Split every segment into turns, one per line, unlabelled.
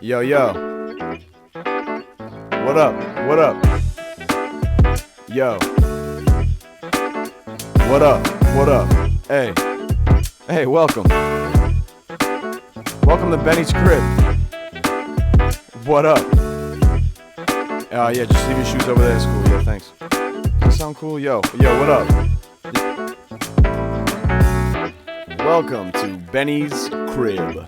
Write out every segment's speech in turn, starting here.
Yo, yo. What up? What up? Yo. What up? What up? Hey. Hey, welcome. Welcome to Benny's crib. What up? Yeah, just leave your shoes over there. It's cool. Yeah, thanks. Does that sound cool? Yo, what up? Welcome to Benny's crib.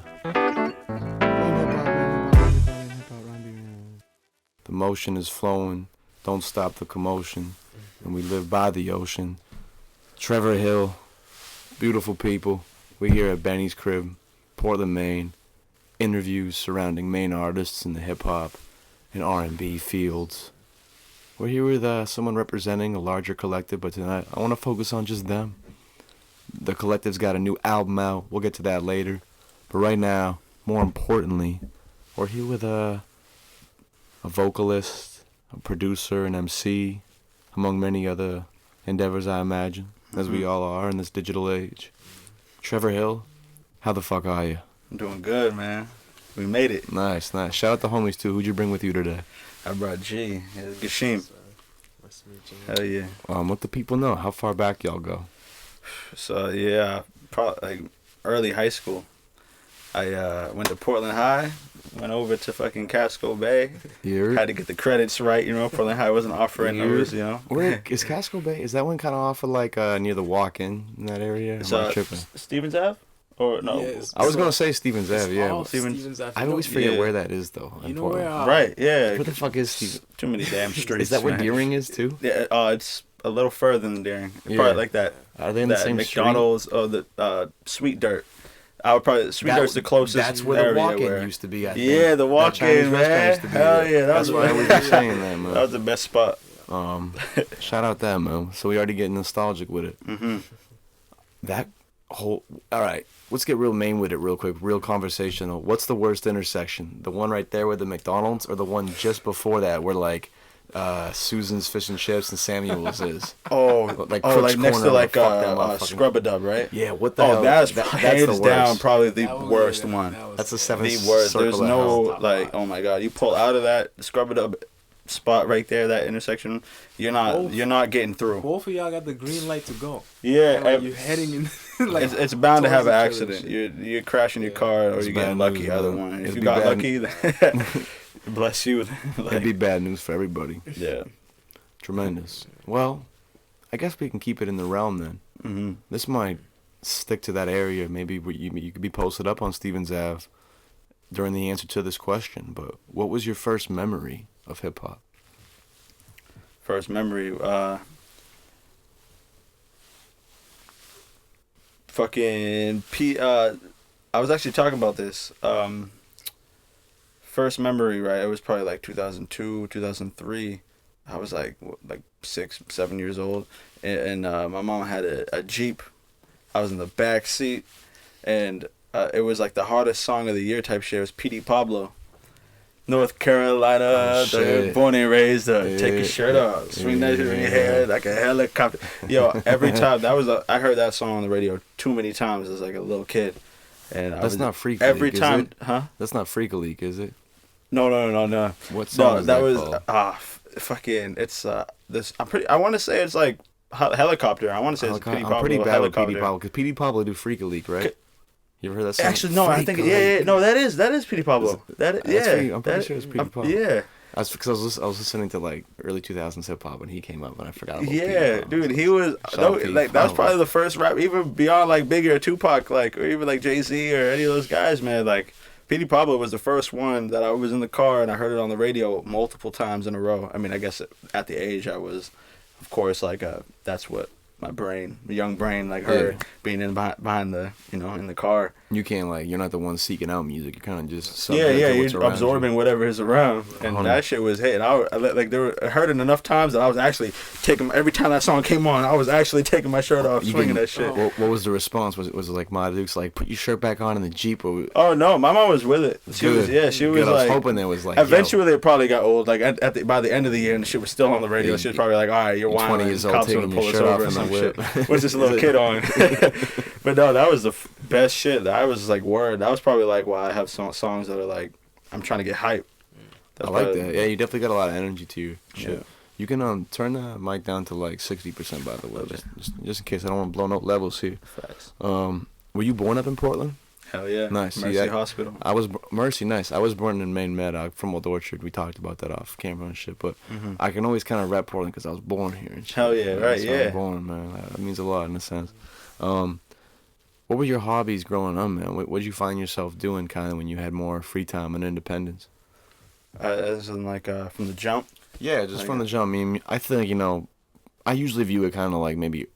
The motion is flowing, don't stop the commotion, and we live by the ocean. Trevor Hill, beautiful people. We're here at Benny's crib, Portland, Maine. Interviews surrounding Maine artists in the hip-hop and R&B fields. We're here with someone representing a larger collective, but tonight I want to focus on just them. The collective's got a new album out. We'll get to that later. But right now, more importantly, we're here with a vocalist, a producer, an MC, among many other endeavors, I imagine, as we all are in this digital age. Trevor Hill, how the fuck are you?
I'm doing good, man. We made it.
Nice. Shout out the homies, too. Who'd you bring with you today?
I brought G. Gashim.
Nice to meet you.
Hell yeah.
Let the people know. How far back y'all go?
So, yeah, probably like early high school. I went to Portland High, went over to fucking Casco Bay. Had to get the credits right, you know. Portland High wasn't offering those, you know.
Where is Casco Bay? Is that one kind of off of like near the walk-in in that area?
It's Stevens Ave? Or no?
Yeah, I was gonna say Stevens Ave, yeah.
Stevens
Ave. I always forget where that is, though.
You know where?
Right, yeah.
Where the fuck is Stevens?
Too many damn streets.
Is that where Deering is too?
Yeah, it's a little further than Deering.
Yeah.
Probably like that.
Are they in the same
McDonald's
street?
or the Sweet Dirt. I would probably Sweet Dirt's the closest.
That's where the walk-in used to be. I think.
Yeah, the walk-in, man.
Used to be
Hell yeah,
that's why I was just saying that, man.
That was the best spot.
Shout out that, man. So we already getting nostalgic with it.
Mm-hmm.
That whole. All right, let's get real Maine with it, real quick, real conversational. What's the worst intersection? The one right there with the McDonald's, or the one just before that, where like Susan's Fish and Chips and Samuel's is?
Like next to like Scrub-a-Dub, right?
Yeah, what the hell?
That's
the
hands down
worst.
probably the worst one.
That's the seventh.
The worst. There's no like, oh my god, you pull out of that Scrub-a-Dub spot right there, that intersection, you're not getting through.
Both of y'all got the green light to go.
Yeah,
like you're heading in. Like
it's bound to have an accident. You're crashing your car, or you're getting lucky. Either one. If you got lucky, then bless you.
It'd be bad news for everybody.
Yeah.
Tremendous. Well, I guess we can keep it in the realm then.
Mm-hmm.
This might stick to that area. Maybe you could be posted up on Stevens Ave during the answer to this question. But what was your first memory of hip hop?
First memory, I was actually talking about this. First memory, right? It was probably like 2002, 2003. I was like 6, 7 years old, and my mom had a Jeep. I was in the back seat, and it was like the hardest song of the year type shit. It was P.D. Pablo. North Carolina, born and raised, take your shirt off, swing that shit in your hair like a helicopter. Yo, every time I heard that song on the radio too many times as like a little kid, and
that's not Freak
every
League,
time,
is it?
huh?
That's not Freak League, is it?
No.
What song is that called?
Fucking it's this. I want to say it's like helicopter. I want to say it's P.D. Pablo.
I'm pretty bad with P.D. Pablo because P.D. Pablo do Freak League, right? You ever heard that song?
Actually, no. I think no. That is P.D. Pablo. I'm
pretty sure it's P.D. Pablo.
Yeah.
That's because I was listening to like early 2000s hip hop when he came up, and I forgot about
Yeah, dude, he was that was probably the first rap, even beyond like Biggie or Tupac, like, or even like Jay-Z or any of those guys, man. Like P.D. Pablo was the first one that I was in the car and I heard it on the radio multiple times in a row. I mean, I guess at the age I was, of course, like that's what my young brain, like heard being in behind the, in the car.
You can't you're not the one seeking out music. You're kind of just
you're absorbing whatever is around, and that shit was hitting. I heard it enough times that I was actually taking, every time that song came on, I was actually taking my shirt off, swinging that shit.
What was the response? Was it like Ma Duke's like, put your shirt back on in the Jeep? Or...
Oh no, my mom was with it. She was
I was
like,
hoping there was like.
Eventually, it probably got old. Like by the end of the year, and the shit was still on the radio. She was probably like, all right, you're
20 years old, taking your shirt off in the whip.
What's this little kid on? But no, that was the best shit. I was like, word. That was probably like why I have songs that are like I'm trying to get hype.
I like that. Yeah, you definitely got a lot of energy to your shit.
Yeah.
You can turn the mic down to like 60%, by the way, just in case I don't want to blow no levels here.
Facts.
Were you born up in Portland?
Hell yeah.
Nice.
Mercy Hospital.
I was Mercy. Nice. I was born in Maine Med from Old Orchard. We talked about that off camera and shit. But I can always kind of rep Portland because I was born here. And shit.
Hell yeah, right?
So I was born, man. That means a lot in a sense. What were your hobbies growing up, man? What did you find yourself doing, kind of, when you had more free time and independence?
As in like from the jump.
Yeah, just from the jump. I mean, I think I usually view it kind of like maybe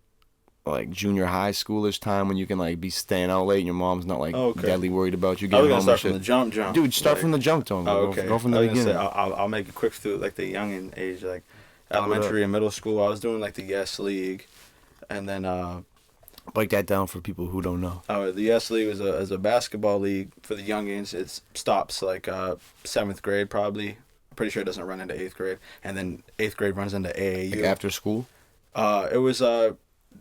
like junior high schoolish time when you can like be staying out late and your mom's not like deadly worried about you getting home. I was gonna
start from the jump.
Dude, start from the jump, Tony.
Okay.
Go from the beginning.
Say, I'll make it quick through like the youngin' age, like elementary and middle school. I was doing like the Yes League, and then
break that down for people who don't know.
The Yes League is a basketball league for the youngins. It stops like 7th grade probably. I'm pretty sure it doesn't run into 8th grade, and then 8th grade runs into AAU.
Like after school?
It was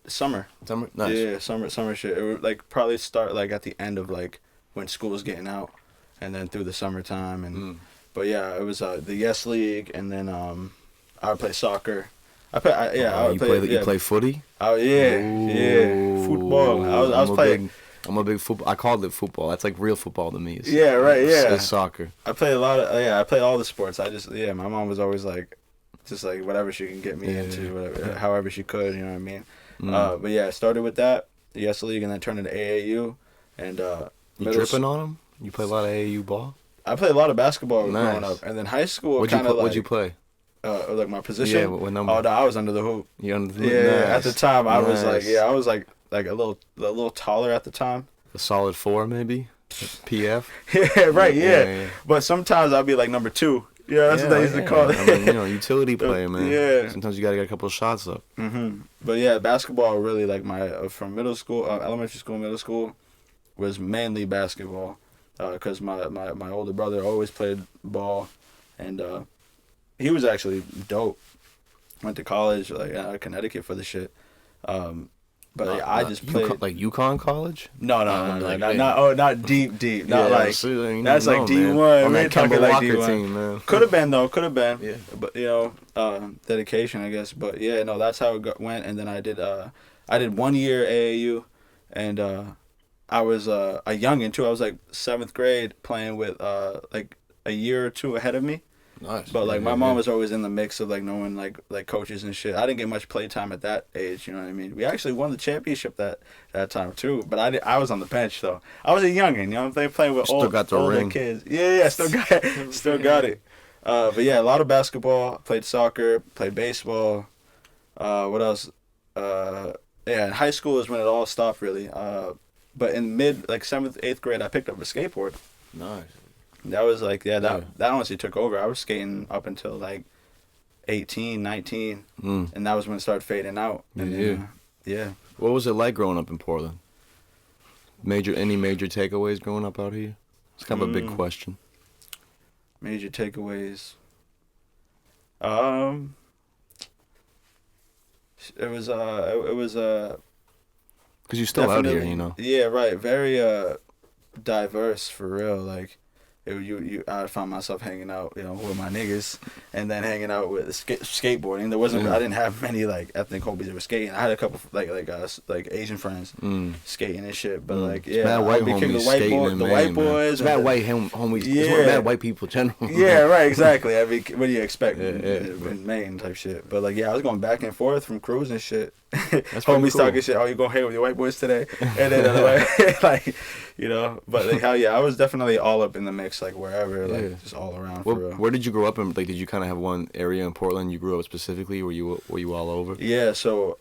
summer.
Summer? Nice.
Yeah, summer shit. It would like probably start like at the end of like when school was getting out, and then through the summertime and. But yeah, it was the Yes League, and then I would play soccer. I would play.
You play footy?
Oh yeah, football. I was playing.
I'm a big football. I called it football. That's like real football to me.
It's
soccer.
I play a lot of I play all the sports. My mom was always like, just like whatever she can get me into, whatever, however she could. You know what I mean? But yeah, I started with that, the S League, and then turned into AAU. And
you dripping on them? You play a lot of AAU ball?
I played a lot of basketball growing up, and then high school.
What'd you play?
Like my position.
Yeah, what number?
Oh, no, I was under the hoop.
You under the hoop?
Yeah,
nice.
at the time I was like a little taller at the time.
A solid 4 maybe. PF.
Yeah, right. Yeah. But sometimes I'd be like number 2. Yeah, that's what they used to call it.
I mean, utility play, man.
Yeah.
Sometimes you gotta get a couple of shots up.
But yeah, basketball really like my from middle school, elementary school, middle school, was mainly basketball, because my older brother always played ball, and he was actually dope. Went to college like Connecticut for the shit. But I just played
like UConn College.
No, not deep. Not like that's like D1.
On that Kemba Walker team, man.
Could have been though. Could have been.
Yeah.
But dedication, I guess. But yeah, no, that's how it went. And then I did 1 year AAU, and I was a youngin' too. I was like 7th grade playing with like a year or two ahead of me.
Nice.
But like my mom was always in the mix of like knowing like coaches and shit. I didn't get much play time at that age, you know what I mean? We actually won the championship that time too. But I was on the bench though. I was a youngin', you know what I'm saying? Playing with older kids. Yeah, still got it. But yeah, a lot of basketball. Played soccer. Played baseball. What else? In high school is when it all stopped really. But in mid like 7th, 8th grade, I picked up a skateboard.
Nice.
That was like, that honestly took over. I was skating up until like 18, 19, and that was when it started fading out. And yeah.
What was it like growing up in Portland? Any major takeaways growing up out here? It's kind of a big question.
Major takeaways. It was
because you're still out here, you know.
Yeah, right. Very diverse for real. Like, I found myself hanging out, with my niggas, and then hanging out with skateboarding. There wasn't, I didn't have many like ethnic homies that were skating. I had a couple like Asian friends skating and shit. But like, yeah,
mad white homies skating
the white boys,
it's mad white homies.
Yeah,
mad white people generally.
Yeah, right, exactly. I mean, what do you expect in Maine type shit? But like, yeah, I was going back and forth from crews and shit.
That's
homies
cool.
Talking shit. Oh, you gonna hang with your white boys today? And then like, but like, hell yeah, I was definitely all up in the mix, like wherever, like just all around. For real.
Where did you grow up in? Like, did you kind of have one area in Portland you grew up specifically? Were you all over?
Yeah, so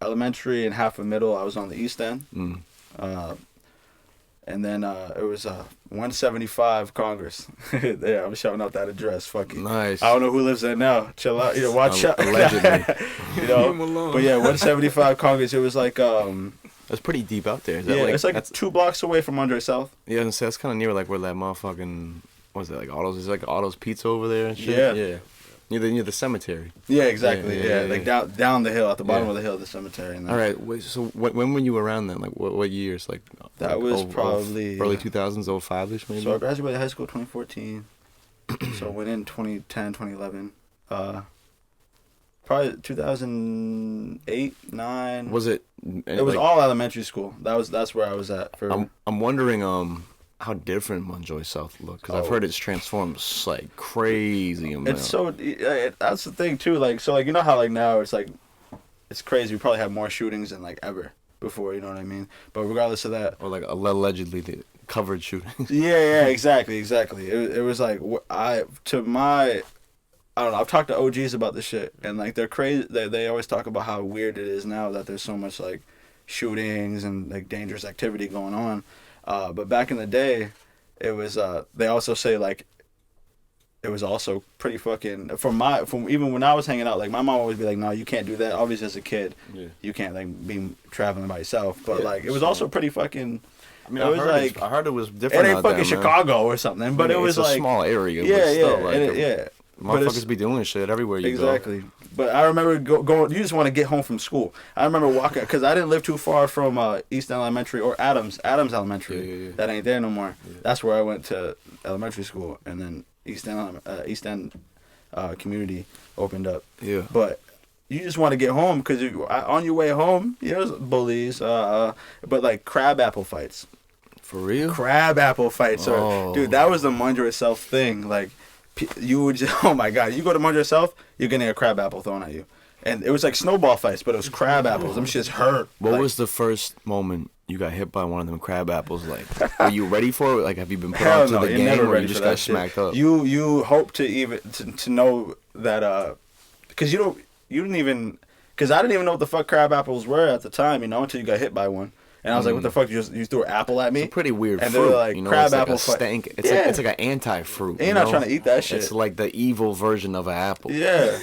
elementary and half of middle, I was on the East End. And then it was 175 Congress. Yeah, I'm shouting out that address. Fuck it.
Nice.
I don't know who lives there now. Chill out. Watch out.
Allegedly.
But yeah, 175 Congress. It was like
that's pretty deep out there.
It's like 2 blocks away from Andre South.
Yeah, and so that's kind of near like where that motherfucking, what's it, like Autos? Is like Autos Pizza over there and shit.
Yeah.
near the cemetery.
Yeah, exactly.
Yeah,
Like down the hill, at the bottom
Yeah.
of the hill, the cemetery. And then,
All right. Wait, so when were you around then? Like what years? Like
That was probably
early 2000s, 05ish maybe.
So I graduated high school 2014. So I went in 2010, 2011. Probably 2008, 9.
Was it?
It was all elementary school. That's where I was at for.
I'm wondering how different Montjoy South looked, because I've heard it's transformed like crazy amount.
It's so that's the thing too. Like so, like you know how like now it's like it's crazy. We probably have more shootings than like ever before. You know what I mean? But regardless of that,
Or like allegedly the covered shootings.
yeah, exactly. It was like I don't know. I've talked to OGs about this shit, and like they're crazy. They always talk about how weird it is now that there's so much like shootings and like dangerous activity going on. But back in the day, it was. They also say like it was also pretty fucking from even when I was hanging out. Like my mom would always be like, "No, you can't do that." Obviously, as a kid, you can't like be traveling by yourself. But like it was also pretty fucking.
I mean,
I
heard it was different.
It ain't
out
fucking
there,
Chicago or something, but it was
it's
like
a small area.
Yeah,
but still,
yeah,
like,
yeah.
Motherfuckers be doing shit everywhere you go.
Exactly. But I remember going. You just want to get home from school. I remember walking because I didn't live too far from East Elementary or Adams Elementary.
Yeah.
That ain't there no more. Yeah. That's where I went to elementary school, and then East End Community opened up.
Yeah.
But you just want to get home because on your way home, there's bullies. But like crab apple fights.
For real?
Crab apple fights.
Oh.
Dude, that was the Montjoy South thing. Like. You would just, oh my god, you go to Montjoy South, you're getting a crab apple thrown at you. And it was like snowball fights, but it was crab apples. Them shits hurt.
What was the first moment you got hit by one of them crab apples? Like, were you ready for it? Like, have you been put onto the game, or you just got smacked up?
You hope to even to know that because you didn't even, because I didn't even know what the fuck crab apples were at the time, you know, until you got hit by one. And I was like, what the fuck? You threw an apple at me?
It's a pretty weird
and
fruit.
They're like,
you know,
crab
it's like
apple
a stank. It's like an anti-fruit.
And you're not trying to eat that shit.
It's like the evil version of an apple.
Yeah.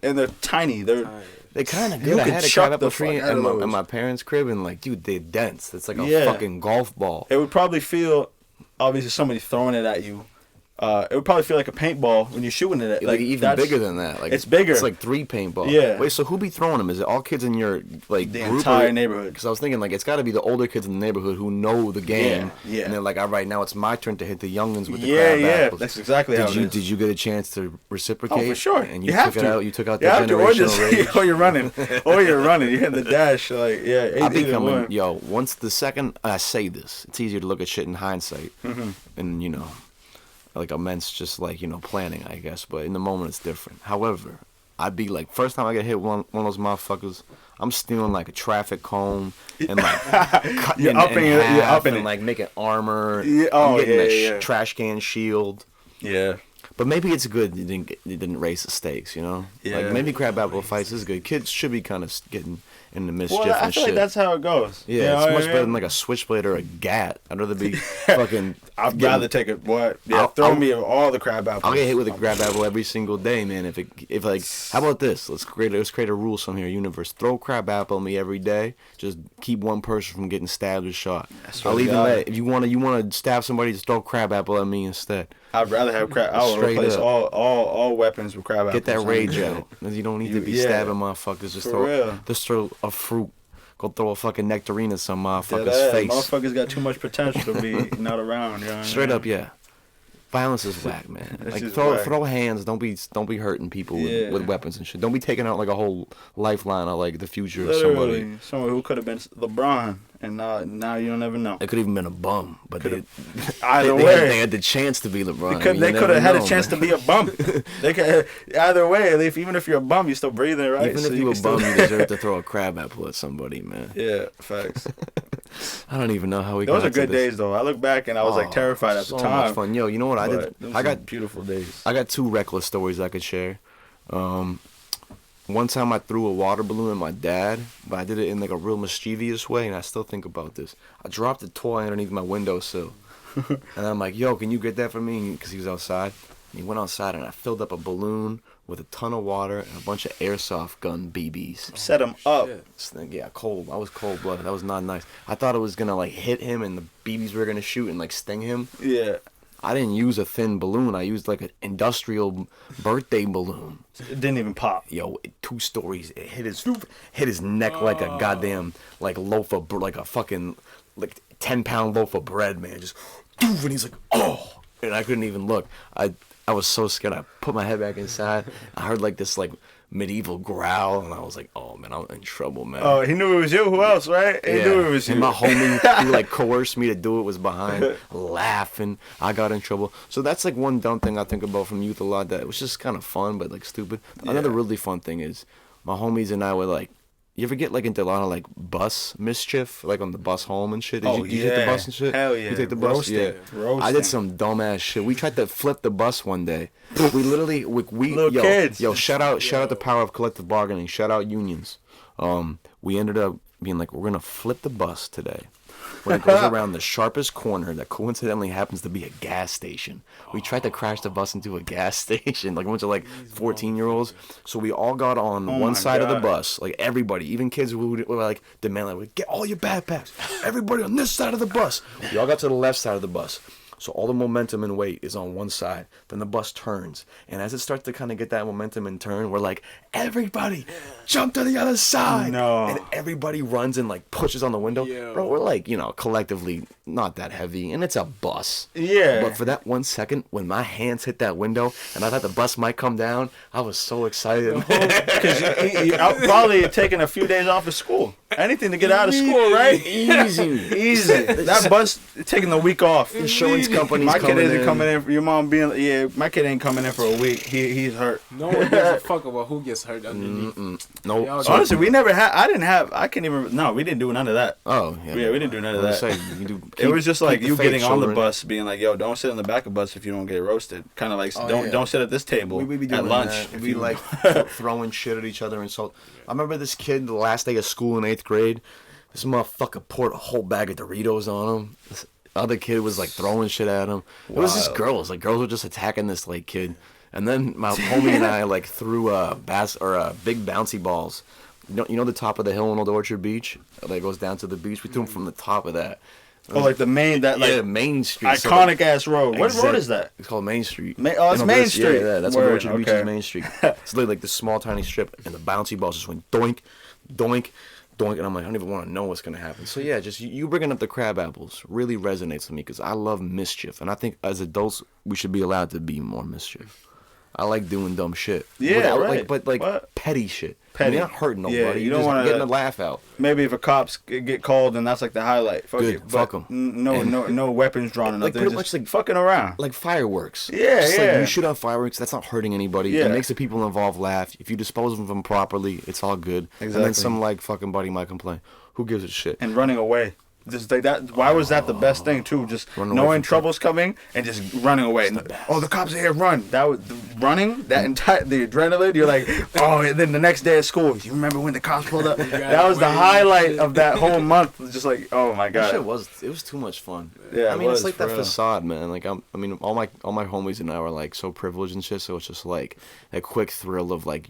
And they're tiny.
They kind of good. I had a crab apple tree in my parents' crib, and like, dude, they're dense. It's like a fucking golf ball.
It would probably feel, obviously, somebody throwing it at you. It would probably feel like a paintball when you're shooting it.
Like even bigger than that. Like
it's bigger.
It's like 3 paintballs.
Yeah.
Wait, so who be throwing them? Is it all kids in your like
the
group
entire neighborhood?
Because I was thinking like it's got to be the older kids in the neighborhood who know the game.
Yeah.
And they're like, all right, now it's my turn to hit the youngins with the crab apples.
That's exactly how it is.
Did you get a chance to reciprocate?
Oh, for sure.
And you
have
took
to.
it out. You took out the
Or
generational rage.
or you're running. You're hitting the dash. Like
I be coming. Once the second I say this, it's easier to look at shit in hindsight, and you know. Like immense, just like, you know, planning, I guess. But in the moment, it's different. However, I'd be like, first time I get hit one of those motherfuckers, I'm stealing like a traffic cone and like cutting it in half and like making armor.
Yeah.
I'm getting a trash can shield.
Yeah.
But maybe it's good you didn't raise the stakes, you know?
Yeah.
Like maybe crab apple fights is good. Kids should be kind of getting in the mischief
Well, I
and
feel
shit.
like that's how it goes.
Yeah, it's much better than like a switchblade or a gat. I'd rather be fucking.
I'd rather take it. What? Yeah, throw me all the crab apples.
I'll get hit with a crab apple every single day, man. If like, how about this? Let's create a rule somewhere, universe. Throw crab apple at me every day. Just keep one person from getting stabbed or shot. I'll even let if you wanna stab somebody, just throw crab apple at me instead.
I'd rather have crab. I would replace all weapons with crab apples.
Get that rage out. You don't need to be stabbing motherfuckers. Just throw a fruit. Go throw a fucking nectarine at some motherfucker's face.
Motherfuckers got too much potential to be not around. You know
Straight up, yeah. Violence is whack, man. Like throw hands. Don't be hurting people with weapons and shit. Don't be taking out like a whole lifeline of like the future of somebody.
Someone who could have been LeBron, and now you don't ever know.
It could have even been a bum, but
either way,
they had the chance to be LeBron.
They could have had a chance to be a bum. They could either way. Even if you're a bum, you're still breathing, right?
Even if you're a bum, you deserve to throw a crab apple at somebody, man.
Yeah, facts.
I don't even know how we.
Those are good days, though. I look back and I was like terrified at the time.
So much fun, yo. You know what I did? I got
beautiful days.
I got 2 reckless stories I could share. One time I threw a water balloon at my dad, but I did it in like a real mischievous way, and I still think about this. I dropped a toy underneath my windowsill, and I'm like, "Yo, can you get that for me?" Because he was outside. And he went outside, and I filled up a balloon with a ton of water and a bunch of airsoft gun BBs.
Set him up.
Yeah, cold. I was cold-blooded. That was not nice. I thought it was gonna like hit him, and the BBs were gonna shoot and like sting him.
Yeah.
I didn't use a thin balloon. I used like an industrial birthday balloon.
It didn't even pop.
Yo, 2 stories. It hit his neck like a goddamn like loaf of like a fucking like 10-pound loaf of bread, man. Just and he's like, oh, and I couldn't even look. I was so scared. I put my head back inside. I heard like this like medieval growl, and I was like, oh man, I'm in trouble, man.
Oh, he knew it was you. Who else, right? He knew it was you.
And my homie who like coerced me to do it was behind laughing. I got in trouble. So that's like one dumb thing I think about from youth a lot, that it was just kind of fun but like stupid. Another really fun thing is my homies and I were like, you ever get like into a lot of like bus mischief, like on the bus home and shit? Did you take the bus and shit?
Hell yeah.
You take the bus?
Roasting.
Yeah.
Roasting.
I did some dumbass shit. We tried to flip the bus one day. We literally
Little kids.
Yo, shout out the power of collective bargaining. Shout out unions. We ended up being like, we're gonna flip the bus today. When it goes around the sharpest corner that coincidentally happens to be a gas station. We tried to crash the bus into a gas station, like a bunch of like 14-year-olds. So we all got on one side of the bus, like everybody, even kids who were like demanding, like, get all your backpacks, everybody on this side of the bus. We all got to the left side of the bus. So all the momentum and weight is on one side. Then the bus turns. And as it starts to kind of get that momentum and turn, we're like, everybody, jump to the other side.
No.
And everybody runs and like pushes on the window.
Yo.
Bro, we're like, collectively not that heavy. And it's a bus.
Yeah.
But for that 1 second, when my hands hit that window and I thought the bus might come down, I was so excited.
Because I'm probably taking a few days off of school. Anything to get out of school, right? Easy. That bus taking the week off.
Insurance companies
My kid isn't
in.
coming in. Your mom being, my kid ain't coming in for a week. He's hurt.
No one gives a fuck about who gets hurt underneath.
Nope.
Y'all
Honestly, we never had. I can't even. No, we didn't do none of that.
Oh, yeah.
Yeah, we didn't do none of that.
It
It was just like you getting on the
children.
bus, being like, "Yo, don't sit on the back of the bus if you don't get roasted." Kind of like,
yeah.
don't sit at this table
We be doing
at lunch.
that.
if
We
you-
like throwing shit at each other and so. I remember this kid the last day of school in 8th grade. This motherfucker poured a whole bag of Doritos on him. This other kid was like throwing shit at him. It was just
Wild.
girls. Like girls were just attacking this like kid. And then my homie and I like threw big bouncy balls. You know the top of the hill in Old Orchard Beach that goes down to the beach. We threw them from the top of that.
Oh, like the main
Main Street.
iconic ass road. What road is that?
It's called Main Street.
It's Main Street.
Yeah, that's
Word,
what Orchard Beach
okay.
is, Main Street. It's literally like this small tiny strip, and the bouncy balls just went doink, doink, doink, and I'm like, I don't even want to know what's gonna happen. So yeah, just you bringing up the crab apples really resonates with me because I love mischief, and I think as adults we should be allowed to be more mischief. I like doing dumb shit.
Yeah,
Without,
right.
But
What?
petty shit.
Petty.
You're not hurting nobody.
Yeah, you
You're
don't
just
wanna-
getting a laugh out.
Maybe if a cops get called, and that's like the highlight. Fuck
Good,
it.
fuck
But
'em.
No weapons drawn or
Like,
nothing.
pretty
Just
much like-
fucking around.
Like fireworks.
Yeah,
Just
yeah.
Like you shoot out fireworks, that's not hurting anybody.
Yeah.
It makes the people involved laugh. If you dispose of them properly, it's all good. And
Exactly.
then some like fucking buddy might complain. Who gives a shit?
And running away. Just like that. Why was that the best thing too? Just
Run away
knowing
from
trouble's coming and just running away. Oh, the cops are here! Run! That was running. That entire the adrenaline. You're like, oh, and then the next day at school, you remember when the cops pulled up? That was the highlight of that whole month. Just like, oh my
That shit
god.
was too much fun.
Yeah,
I
it
mean
was,
it's like
for
that
real.
facade, man. Like all my homies and I were like so privileged and shit. So it's just like a quick thrill of like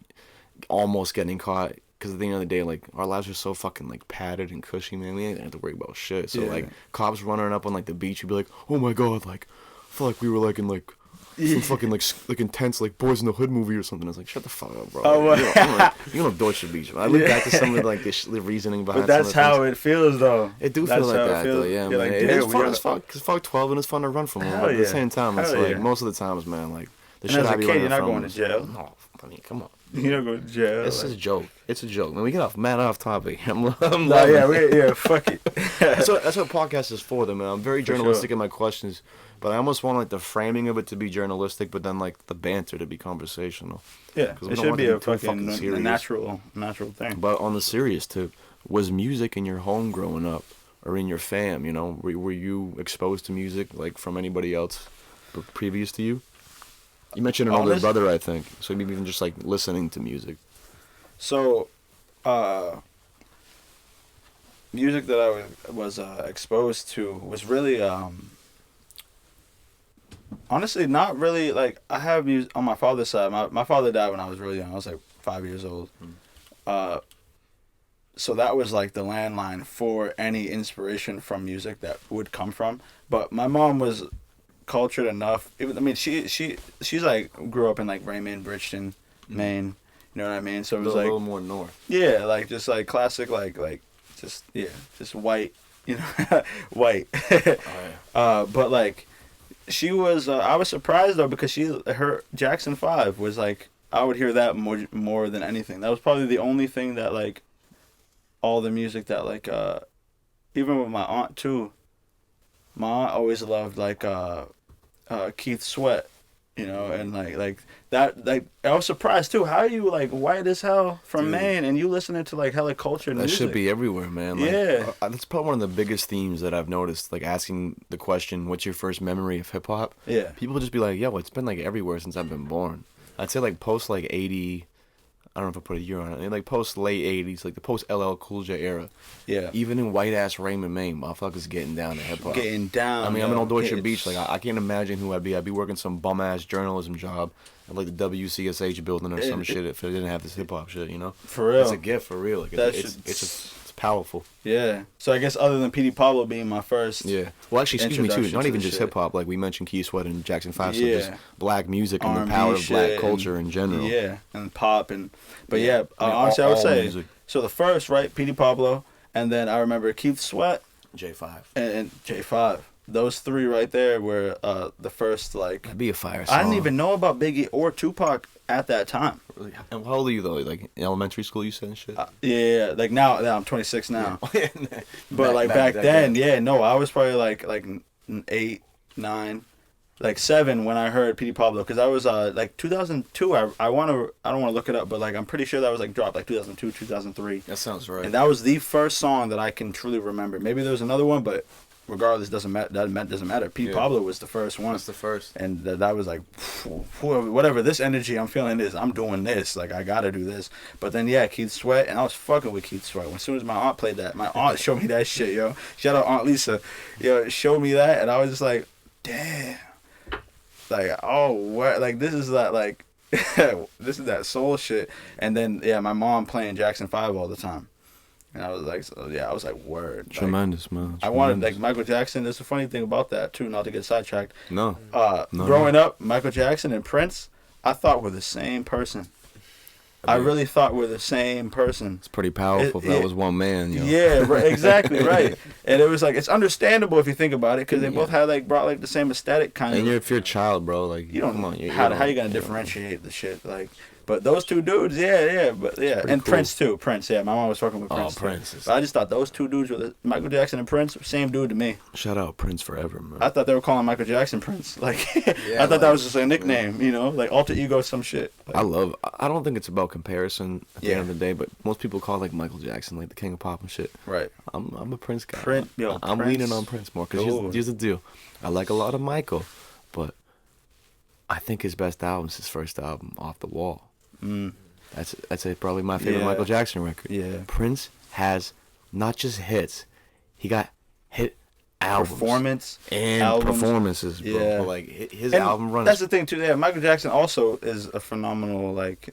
almost getting caught. Because at the end of the day, like, our lives are so fucking, like, padded and cushy, man. We ain't have to worry about shit. So,
Yeah.
like, cops running up on, like, the beach, you'd be like, oh, my God, like, I feel like we were, like, in, like, some fucking, like, intense, like, Boys in the Hood movie or something. I was like, shut the fuck up, bro.
Oh,
Like, you know Deutsche Beach. I look back to some of, like, the reasoning behind
But that's
some of the
how
things.
it feels, though.
It do
That's
feel like
how it
that,
feels.
though, yeah,
You're
man.
like,
It
damn,
is
we
fun
gotta-
as fuck, because fuck 12 and it's fun to run from them.
Hell
But at the
yeah.
same time, it's
Hell
like,
yeah.
most of the times, man, like, the
And
shit
as
I
a
be
kid,
running
you're not
from
going to jail.
No, I mean, come on.
You don't go to jail.
It's
like-
a joke. It's a joke. Man, we get off topic. I'm
No,
loving
yeah,
it.
fuck it.
that's what podcast is for, though, man. I'm very
For
journalistic
sure.
in my questions, but I almost want like the framing of it to be journalistic, but then like the banter to be conversational.
Yeah,
'Cause we
it
don't
should
want
be
it
a
to be too
fucking
serious.
natural thing.
But on the serious tip, was music in your home growing up, or in your fam? You know, were you exposed to music like from anybody else previous to you? You mentioned an older
Honest-
brother, I think. So maybe even just like listening to music.
So, music that I was exposed to was really, honestly, not really, like, I have music on my father's side. My father died when I was really young. I was, like, 5 years old. So that was, like, the landline for any inspiration from music that would come from. But my mom was cultured enough. I mean, she's like grew up in like Raymond, Bridgeton, Maine. You know what I mean? So it was
a
like
little more north.
yeah, like just like classic, like just just white, you know, white. But like she was, I was surprised though because her Jackson 5 was like I would hear that more than anything. That was probably the only thing that like all the music that like even with my aunt too. My aunt always loved like Keith Sweat, you know, and like that like I was surprised too. How are you like white as hell from Maine and you listening to like hella cultured music?
That should be everywhere, man. Like,
yeah,
that's probably one of the biggest themes that I've noticed. Like asking the question, "What's your first memory of hip hop?"
Yeah,
people just be like, "Yo, it's been like everywhere since I've been born." I'd say like post like 80. I don't know if I put a year on it. Like post late 80s, like the post LL Cool J era.
Yeah.
Even in white ass Raymond, Maine, motherfuckers getting down to hip hop.
Getting down.
I mean, I'm in Old Orchard Beach. Like I can't imagine who I'd be. I'd be working some bum ass journalism job at like the WCSH building or some shit if it didn't have this hip hop shit. You know.
For real.
It's a gift for real. Like it's powerful.
Yeah. So I guess other than P.D. Pablo being my first.
Yeah. Well, actually, excuse me too. Not even just
shit.
hip hop. Like we mentioned, Keith Sweat and Jackson 5. So
Yeah.
just black music and
R&B
the power of black
shit
culture in general.
Yeah, and pop but
I mean,
honestly, I would
all
say
music.
so. The first, right, P.D. Pablo, and then I remember Keith Sweat
J5
and J5. Those three right there were the first like.
That'd be a fire song.
I didn't even know about Biggie or Tupac at that time.
Really? And how old are you though? Like in elementary school, you said and shit.
Yeah, like now I'm 26 now.
Yeah.
But like back then, yeah, no, I was probably like 8, 9, like 7 when I heard P.D. Pablo because I was like 2002. I don't want to look it up, but like I'm pretty sure that was like dropped like 2002, 2003.
That sounds right.
And that was the first song that I can truly remember. Maybe there was another one, but regardless, doesn't matter. That doesn't matter. P. Pablo was the first one.
That's the first.
And that was like, whatever this energy I'm feeling is, I'm doing this. Like I gotta do this. But then Keith Sweat, and I was fucking with Keith Sweat. As soon as my aunt played that, my aunt showed me that shit, yo. Shout out Aunt Lisa, yo, showed me that, and I was just like, damn. Like, oh, what? Like this is that like, this is that soul shit. And then my mom playing Jackson 5 all the time. And I was like, I was like, word.
Tremendous,
like,
man. Tremendous.
I wanted, like, Michael Jackson. There's a funny thing about that, too, not to get sidetracked.
No.
Growing up, Michael Jackson and Prince, I thought were the same person. I really thought we're the same person.
It's pretty powerful if that was one man, yo.
Yeah, right, exactly, right. And it was like, it's understandable if you think about it, because they both had, like, brought, like, the same aesthetic kind of.
And if you're a child, bro, like,
you don't
come on.
How you going to differentiate the shit? Like, but those two dudes, and
cool.
Prince too. Prince, my mom was fucking with Prince.
Oh, Prince.
But I just thought those two dudes were Michael Jackson and Prince, same dude to me.
Shout out Prince forever, man.
I thought they were calling Michael Jackson Prince. Like,
Yeah,
I thought that was just a nickname, you know, like alter ego, some shit. Like,
I don't think it's about comparison at the end of the day, but most people call like Michael Jackson like the king of pop and shit.
Right.
I'm a Prince guy. I'm
Prince.
leaning on Prince more because here's the deal. I like a lot of Michael, but I think his best album is his first album, Off the Wall. That's probably my favorite Michael Jackson record.
Yeah.
Prince has not just hits, he got hit albums.
Performance
and
albums.
Performances, bro.
Yeah.
But like his
And
album runs.
That's the thing too. Yeah, Michael Jackson also is a phenomenal like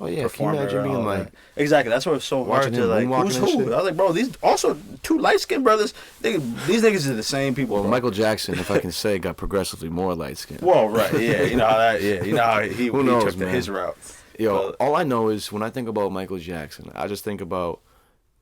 oh yeah, can you
performer.
imagine being like
exactly. That's why it's so hard
watching
to
him
like
moonwalking
who's
and
who.
shit?
I was like, bro, these also two light skinned brothers. These niggas are the same people.
well,
bro.
Michael Jackson, if I can say, got progressively more light skin.
Well, right, yeah, you know how that, you know how he
knows,
took
man?
his route.
Yo, all I know is when I think about Michael Jackson, I just think about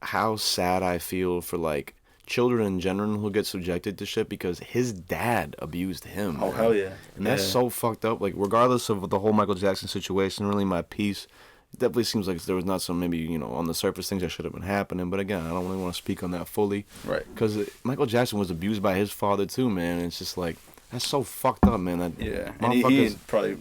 how sad I feel for like children in general who get subjected to shit because his dad abused him.
Oh,
man.
hell yeah.
And that's so fucked up. Like, regardless of the whole Michael Jackson situation, really my piece, it definitely seems like there was not some maybe, on the surface things that should have been happening. But again, I don't really want to speak on that fully.
Right.
Because Michael Jackson was abused by his father too, man. And it's just like, that's so fucked up, man. That
And he probably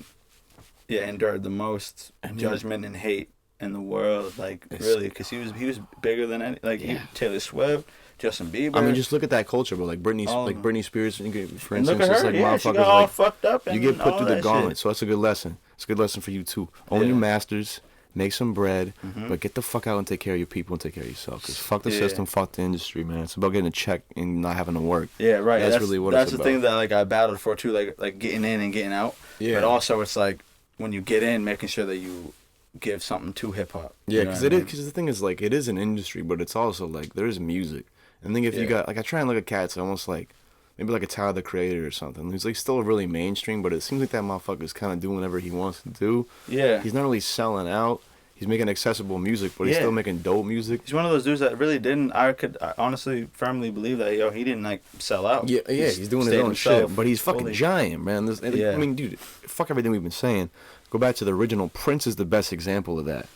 endured the most judgment and hate in the world, like really, because he was bigger than any, like Taylor Swift, Justin Bieber.
I mean, just look at that culture, bro. Like Britney Spears, for instance.
Look at her,
it's like
she
motherfuckers
got all
like
fucked up.
you get put through the gauntlet,
shit.
so that's a good lesson. It's a good lesson for you too. Own your masters, make some bread, but get the fuck out and take care of your people and take care of yourself. Cause fuck the system, fuck the industry, man. It's about getting a check and not having to work.
Yeah, right.
That's really what
that's
it's
the
about.
thing that like I battled for too, like getting in and getting out. Yeah. But also, it's like when you get in, making sure that you give something to hip hop.
Yeah, because the thing is like it is an industry, but it's also like there's music. And I think if you got like I try and look at cats almost like maybe like a Tyler the Creator or something. He's like still really mainstream, but it seems like that motherfucker's kind of doing whatever he wants to do.
Yeah.
He's not really selling out. He's making accessible music, but he's still making dope music.
He's one of those dudes that really didn't. I honestly firmly believe that he didn't like sell out.
Yeah, he's doing his own shit, but he's fucking giant, man. I mean, dude, fuck everything we've been saying. Go back to the original. Prince is the best example of that.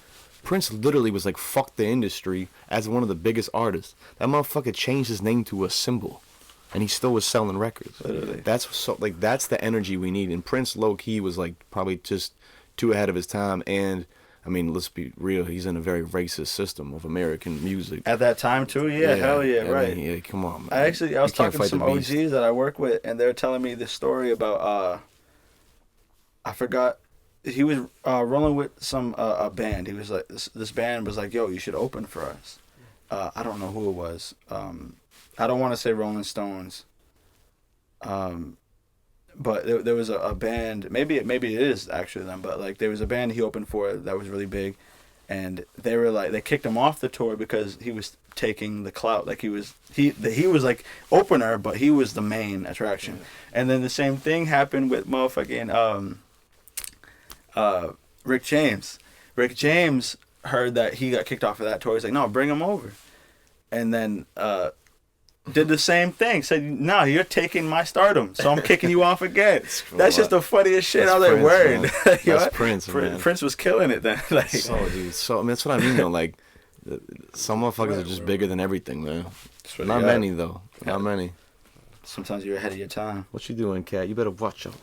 Prince literally was like, fuck the industry as one of the biggest artists. That motherfucker changed his name to a symbol, and he still was selling records.
Literally.
That's the energy we need. And Prince, low key, was like probably just too ahead of his time. And I mean, let's be real. He's in a very racist system of American music
at that time too. Yeah, hell yeah, right.
Mean, yeah, come on, man.
I was talking to some OGs that I work with, and they were telling me this story about I forgot. He was rolling with some a band. He was like, this band was like, yo, you should open for us. I don't know who it was. I don't want to say Rolling Stones. But there was a band, maybe it is actually them, but like there was a band he opened for that was really big, and they were like, they kicked him off the tour because he was taking the clout, like he was like opener, but he was the main attraction. And then the same thing happened with motherfucking Rick James. Rick James heard that he got kicked off of that tour. He's like, no, bring him over, and then did the same thing. Said, no, you're taking my stardom, so I'm kicking you off again. That's just the funniest shit.
That's
I was like, word.
That's Prince, man.
Prince was killing it then. Like,
dude. I mean, that's what I mean, though. Like, some motherfuckers are just bigger than everything, man.
Really
Not many, though. Not many.
Sometimes you're ahead of your time.
What you doing, Cat? You better watch out.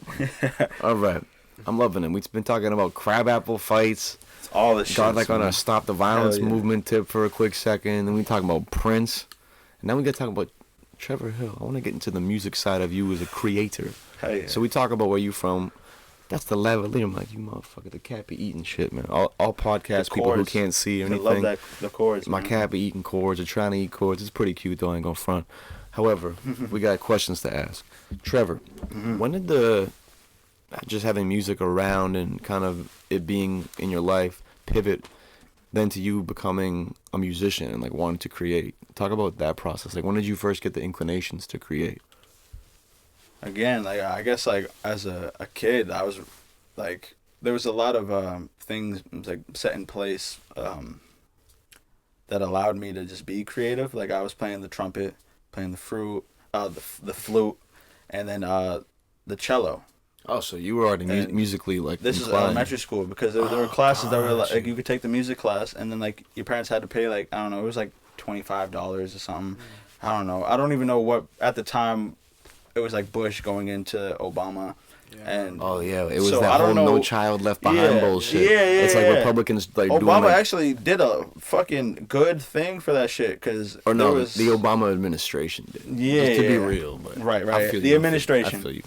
All right. I'm loving it. We've been talking about crabapple fights.
It's all this shit.
Got like on a stop the violence movement tip for a quick second. Then we talking about Prince. And now we got to talk about Trevor Hill. I want to get into the music side of you as a creator.
Hell yeah.
So we talk about where you from. That's the lavalier. I'm like, you motherfucker, the cat be eating shit, man. All podcast people who can't see or anything.
I love the chords,
my cat be eating chords or trying to eat chords. It's pretty cute, though. I ain't gonna front. However, we got questions to ask. Trevor, when did the just having music around and kind of it being in your life pivot then to you becoming a musician and like wanting to create? Talk about that process. Like, when did you first get the inclinations to create?
Again, like I guess like as a kid, I was like, there was a lot of things like set in place that allowed me to just be creative. Like I was playing the trumpet, playing the flute, and then the cello.
Oh, so you were already musically like
this
inclined.
Is elementary school because there were classes that were like you could take the music class and then like your parents had to pay like, I don't know, it was like $25 or something. I don't know. I don't even know what at the time. It was like Bush going into Obama. And
it was that whole No Child Left Behind bullshit. It's like Republicans like
Obama
doing like,
actually did a fucking good thing for that shit because
the Obama administration did. Just to be real, but
right.
The
administration
I feel you.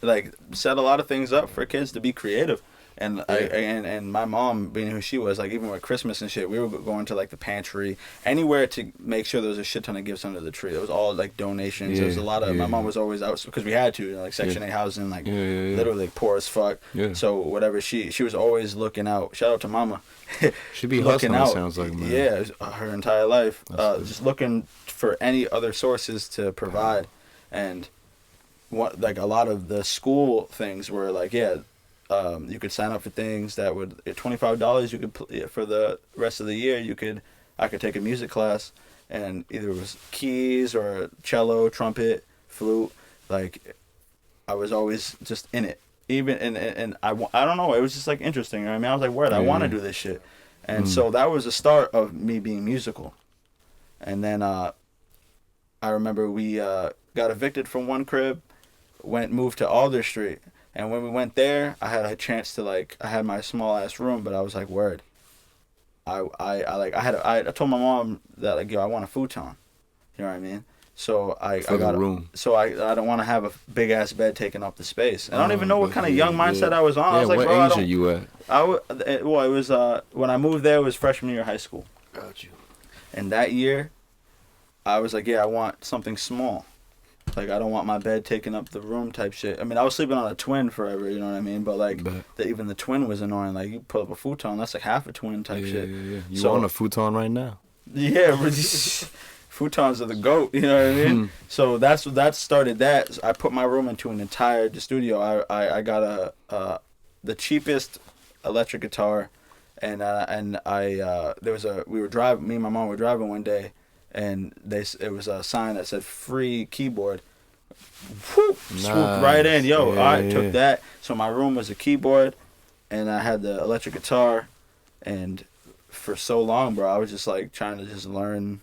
Like set a lot of things up for kids to be creative. And and my mom, being who she was, like even with Christmas and shit, we were going to like the pantry, anywhere to make sure there was a shit ton of gifts under the tree. It was all like donations. There was a lot of. My mom was always out because we had to, like Section 8 housing, like literally like, poor as fuck. Yeah. So whatever, she was always looking out. Shout out to Mama.
She be looking out. Sounds like, man.
Yeah, her entire life, just looking for any other sources to provide, and what like a lot of the school things were like you could sign up for things that would at $25. You could for the rest of the year. I could take a music class, and either it was keys or cello, trumpet, flute. Like, I was always just in it. Even and I don't know. It was just like interesting. I mean, I was like, word, I want to do this shit, and so that was the start of me being musical. And then I remember we got evicted from one crib, moved to Alder Street. And when we went there, I had a chance to I had my small ass room, but I was like, word. I told my mom that like, yo, I want a futon. You know what I mean? So I got a room. So I don't want to have a big ass bed taking up the space. And I don't even know what kind of young mindset I was on. I was like,
what age are you at?
It was when I moved there, it was freshman year of high school.
Got you.
And that year, I was like, yeah, I want something small. Like, I don't want my bed taking up the room type shit. I mean, I was sleeping on a twin forever, you know what I mean? But, like, even the twin was annoying. Like, you put up a futon, that's like half a twin type shit.
Yeah. You on a futon right now.
Yeah, futons are the GOAT, you know what I mean? So that started that. I put my room into an entire studio. I got the cheapest electric guitar, and we were driving. Me and my mom were driving one day, and it was a sign that said free keyboard. Whoop, swooped right in, yo.
Yeah,
I took that. So my room was a keyboard, and I had the electric guitar, and for so long, bro, I was just like trying to just learn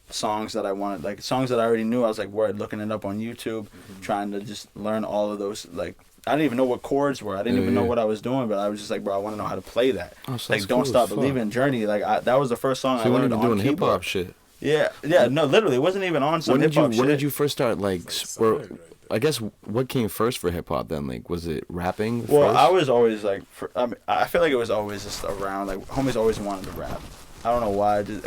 songs that I wanted, like songs that I already knew. I was like, looking it up on YouTube, trying to just learn all of those. Like, I didn't even know what chords were. I didn't even know what I was doing, but I was just like, bro, I want to know how to play that.
Oh, so
like, Don't Stop Believing, Journey. Like, that was the first song I learned on
doing hip
keyboard.
hop shit.
Yeah, no, literally, it wasn't even on some hip hop shit.
When did you first start, like, I guess, what came first for hip hop then? Like, was it rapping first?
Well, I was always like, I feel like it was always just around. Like, homies always wanted to rap. I don't know why. Just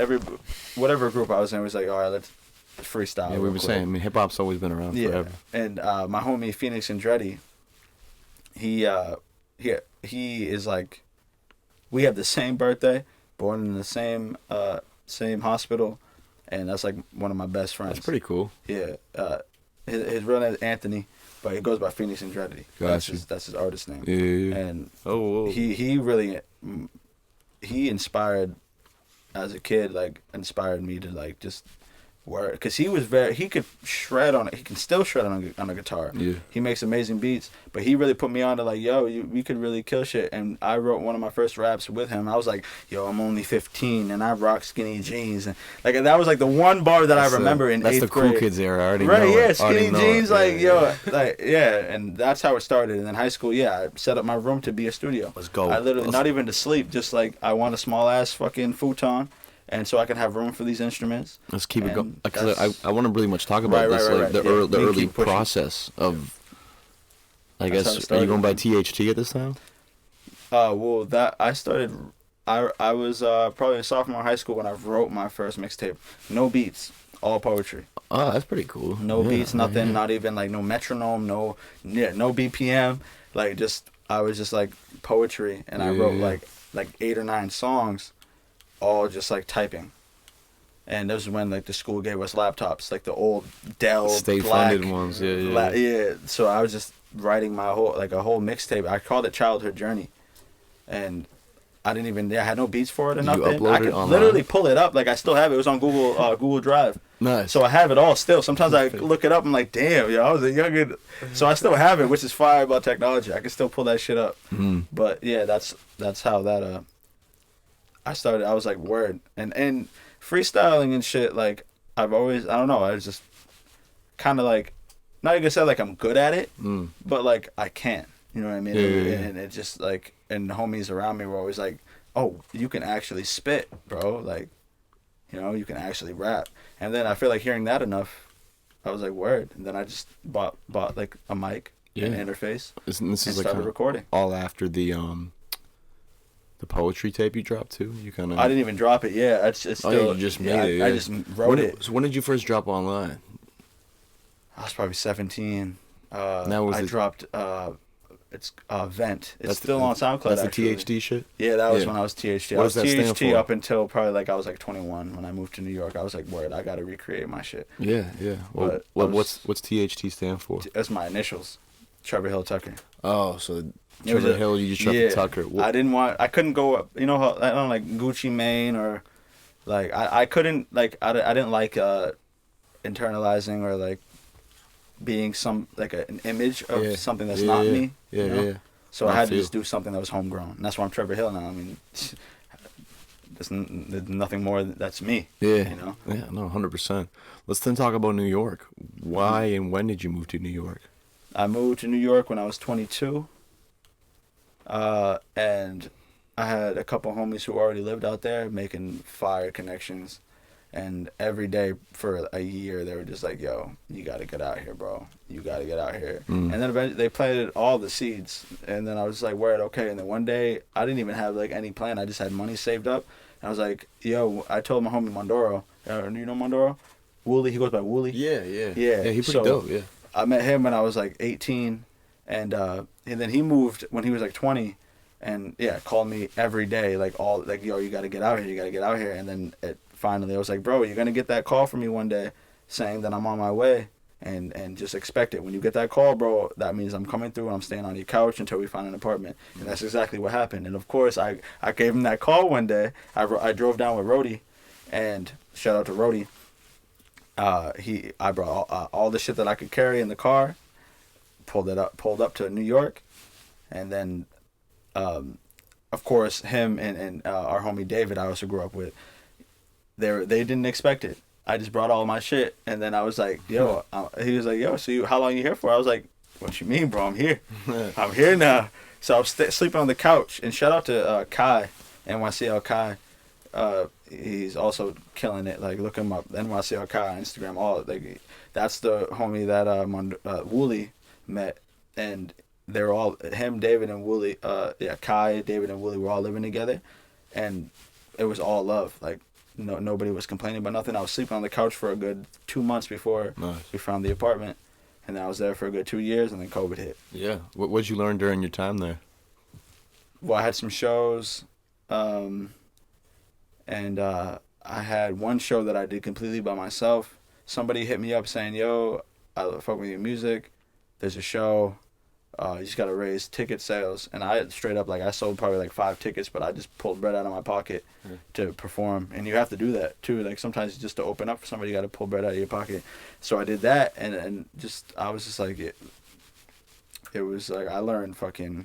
whatever group I was in was like, all right, let's freestyle.
Yeah, we were saying. I mean, hip hop's always been around forever.
And my homie Phoenix Andretti, he is like, we have the same birthday, born in the same hospital, and that's like one of my best friends.
That's pretty cool.
Yeah. His real name is Anthony, but he goes by Phoenix Andretti. That's his artist name.
Yeah.
And
whoa.
he really inspired, as a kid, like inspired me to like just work, because he could shred on it. He can still shred on a guitar.
Yeah.
He makes amazing beats, but he really put me on to like, yo, we could really kill shit. And I wrote one of my first raps with him. I was like, yo, I'm only 15 and I rock skinny jeans, and like that was like the one bar that I remember in 8th grade.
That's the cool kids era. I already
right,
know
yeah,
it.
skinny jeans, and that's how it started. And then high school, I set up my room to be a studio.
Let's go.
I literally, not even to sleep, just like I want a small ass fucking futon. And so I can have room for these instruments. Let's keep it going.
I want to really much talk about this, the early process of. I guess, are you going by THT at this time?
Well, that I started. I was probably a sophomore in high school when I wrote my first mixtape. No beats, all poetry.
Oh, that's pretty cool.
No beats, nothing, not even like no metronome, no BPM. Like I was just like poetry, and I wrote like 8 or 9 songs. All just like typing, and this is when like the school gave us laptops, like the old Dell
state-funded ones. Yeah.
So I was just writing my whole mixtape. I called it Childhood Journey, and I didn't even. I had no beats for it or nothing. I could literally pull it up. Like I still have it. It was on Google Drive.
Nice.
So I have it all still. Sometimes I look it up. I'm like, damn, yo, I was a youngin'. So I still have it, which is fire about technology. I can still pull that shit up. But yeah, that's how that I started. I was like, word. And freestyling and shit, like, I've always, I don't know, I was just kind of like, not even say like I'm good at it, but like I can. You know what I mean? And it just like, and the homies around me were always like, oh, you can actually spit, bro. Like, you know, you can actually rap. And then I feel like hearing that enough, I was like, word. And then I just bought like a mic, an interface, and started recording.
All after the poetry tape you dropped too? You kind of.
I didn't even drop it. Yeah, it's still.
You just made it.
I just wrote it.
So when did you first drop online?
I was probably 17.
I
dropped. It's Vent. It's still on SoundCloud.
That's
actually.
the THD shit.
Yeah, that was when I was THD.
What does that stand for?
up until probably like I was like 21 when I moved to New York. I was like, word, I gotta recreate my shit.
Yeah. Well, what's THT stand for?
That's my initials. Trevor Hill Tucker.
Oh, so. Trevor Hill, you just dropped the Tucker.
I couldn't go up. You know how I don't like Gucci Mane or like I couldn't like I didn't like internalizing or like being some like an image of something that's not me. Yeah. So I had to just do something that was homegrown, and that's why I'm Trevor Hill now. I mean, there's nothing more that's me.
Yeah.
You know.
Yeah. No, 100%. Let's then talk about New York. Why and when did you move to New York?
I moved to New York when I was 22. And I had a couple homies who already lived out there making fire connections. And every day for a year, they were just like, yo, you got to get out here, bro. You got to get out here. And then eventually they planted all the seeds. And then I was like, word, okay. And then one day, I didn't even have like any plan. I just had money saved up. And I was like, yo, I told my homie Mondoro. You know Mondoro? Wooly, he goes by Wooly.
Yeah. Yeah, he's pretty dope, yeah.
I met him when I was like 18. And then he moved when he was like 20, and called me every day, like yo, you got to get out here, and then finally I was like, bro, you're gonna get that call from me one day saying that I'm on my way, and just expect it. When you get that call, bro, that means I'm coming through and I'm staying on your couch until we find an apartment. And that's exactly what happened. And of course, I gave him that call one day. I drove down with Rody, and shout out to Rody. I brought all the shit that I could carry in the car, pulled up to New York, and then, of course, him and our homie David, I also grew up with, they didn't expect it. I just brought all my shit, and then I was like, yo, he was like, yo, so how long you here for? I was like, what you mean, bro? I'm here. I'm here now. So I was sleeping on the couch, and shout out to Kai, NYCL Kai. He's also killing it. Like, look him up, NYCL Kai on Instagram. All like, that's the homie that Wooly met, and they're all him, David, and Wooly. Kai, David, and Wooly were all living together, and it was all love. Like, nobody was complaining about nothing. I was sleeping on the couch for a good 2 months before we found the apartment, and then I was there for a good 2 years, and then COVID hit.
Yeah. What'd you learn during your time there?
Well, I had some shows, and I had one show that I did completely by myself. Somebody hit me up saying, yo, I fuck with your music. There's a show. You just got to raise ticket sales. And I straight up, like, I sold probably like 5 tickets, but I just pulled bread out of my pocket to perform. And you have to do that too. Like, sometimes just to open up for somebody, you got to pull bread out of your pocket. So I did that, and just, I was just like, it was like, I learned fucking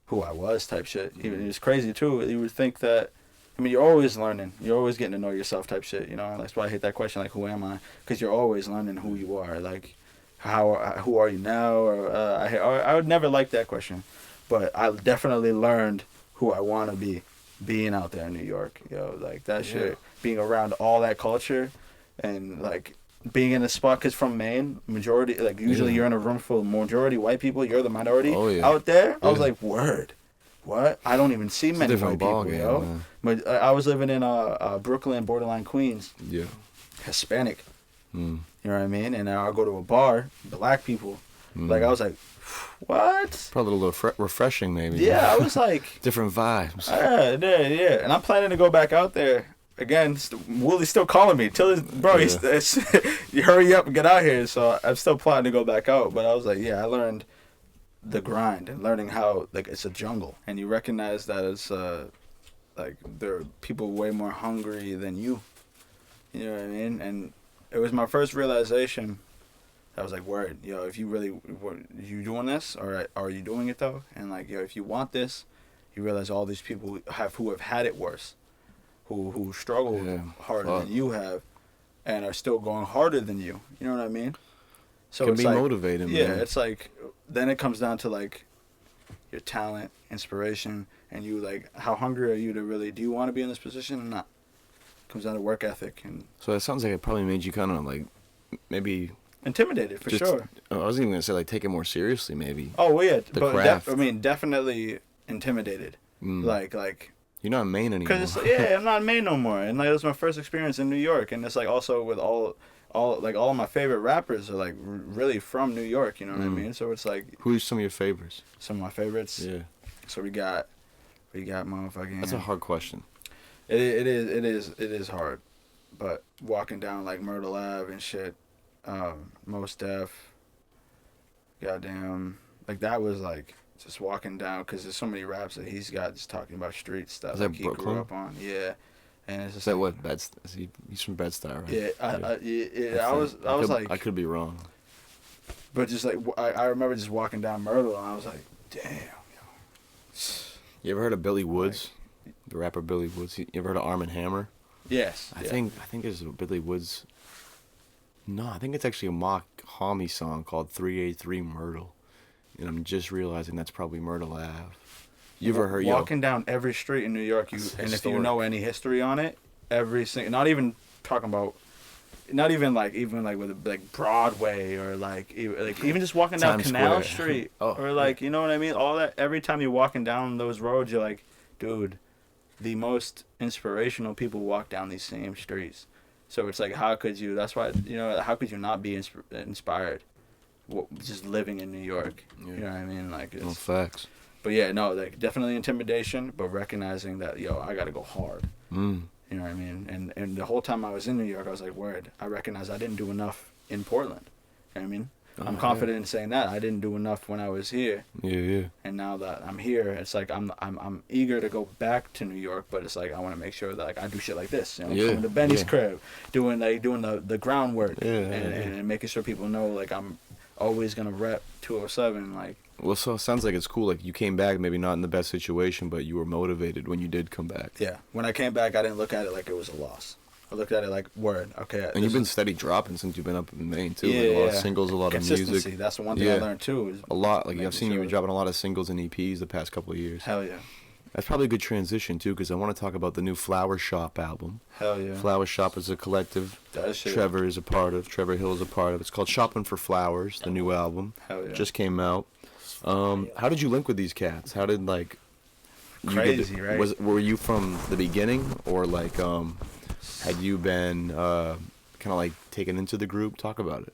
who I was type shit. Even it was crazy too. You would think that, I mean, you're always learning. You're always getting to know yourself type shit, you know? That's why I hate that question, like, who am I? Because you're always learning who you are. Like, who are you now? Or I would never like that question. But I definitely learned who I want to be being out there in New York. Yo, like, that shit, being around all that culture, and, like, being in a spot, because from Maine, majority, like, usually you're in a room full of majority white people, you're the minority. Out there, I was like, word. What? I don't even see many white people, yo. Man. But I was living in Brooklyn, borderline Queens. Yeah. Hispanic. You know what I mean? And I'll go to a bar, black people. Like, I was like, what?
Probably a little refreshing, maybe.
Yeah, I was like...
different vibes.
Yeah. And I'm planning to go back out there. Again, Woolie's still calling me. Bro, you hurry up and get out here. So I'm still planning to go back out. But I was like, yeah, I learned the grind and learning how, like, it's a jungle, and you recognize that it's like, there are people way more hungry than you know what I mean? And it was my first realization. I was like, word, yo, if you really, you doing this, or are you doing it though? And like, yo, if you want this, you realize all these people who have had it worse, who struggle harder than you have, and are still going harder than you. You know what I mean? So
it can
it's
be
like,
motivating.
Yeah,
man.
it's like, then it comes down to like your talent, inspiration, and you, like, how hungry are you to really, do you want to be in this position or not? It comes down to work ethic. And
so it sounds like it probably made you kind of like, maybe
intimidated for sure.
I was even gonna say, like, take it more seriously, maybe.
Oh well, yeah,
the craft.
Definitely intimidated. Like
you're not in Maine anymore.
Because I'm not in Maine no more, and like, it was my first experience in New York, and it's like also with all of my favorite rappers are like really from New York. You know what I mean? So it's like,
who's some of your favorites?
Some of my favorites. Yeah. So we got motherfucking.
That's a hard question.
It is hard, but walking down like Myrtle Ave and shit, Mos Def, goddamn, like, that was like just walking down, because there's so many raps that he's got just talking about street stuff.
Is that
like, he
Brooklyn?
grew up on, yeah. And it's just,
is that
like,
what he's from Bed-Stuy,
Yeah,
right?
yeah. I was like,
I could be wrong,
but just like, I remember just walking down Myrtle, and I was like, damn.
You ever heard of Billy Woods? The rapper Billy Woods. You ever heard of Arm & Hammer?
Yes.
I think it's Billy Woods. No, I think it's actually a mock homie song called 383 Myrtle. And I'm just realizing that's probably Myrtle Ave. You ever heard
walking down every street in New York, and if you know any history on it, every single, not even talking about, not even like with like Broadway, or like even just walking down
Times
Canal
Square.
Street, or like, you know what I mean? All that, every time you're walking down those roads, you're like, dude, the most inspirational people walk down these same streets. So it's like, how could you? That's why, you know, how could you not be inspired? Just living in New York, you know what I mean? Like, it's,
no facts.
But yeah, no, like, definitely intimidation, but recognizing that, yo, I gotta go hard. You know what I mean? And the whole time I was in New York, I was like, word, I recognize I didn't do enough in Portland. You know what I mean? I'm confident in saying that. I didn't do enough when I was here.
Yeah.
And now that I'm here, it's like I'm eager to go back to New York, but it's like I want to make sure that like I do shit like this. You know, coming to Benny's crib, doing the groundwork, and making sure people know like I'm always gonna rep 207. Like,
well, so it sounds like it's cool. Like you came back, maybe not in the best situation, but you were motivated when you did come back.
Yeah, when I came back, I didn't look at it like it was a loss. I looked at it like, word, okay.
And you've been steady dropping since you've been up in Maine, too. Like a lot of singles, a lot of music.
That's the one thing I learned, too. Is
a lot. Like, I've seen you been dropping a lot of singles and EPs the past couple of years.
Hell yeah.
That's probably a good transition, too, because I want to talk about the new Flower Shop album.
Hell yeah.
Flower Shop is a collective. Trevor is a part of. Trevor Hill is a part of. It's called Shopping for Flowers, the new album.
Hell yeah.
Just came out. How did you link with these cats? How did, like...
Crazy, right?
Were you from the beginning, or, like, had you been kind of like taken into the group? Talk about it.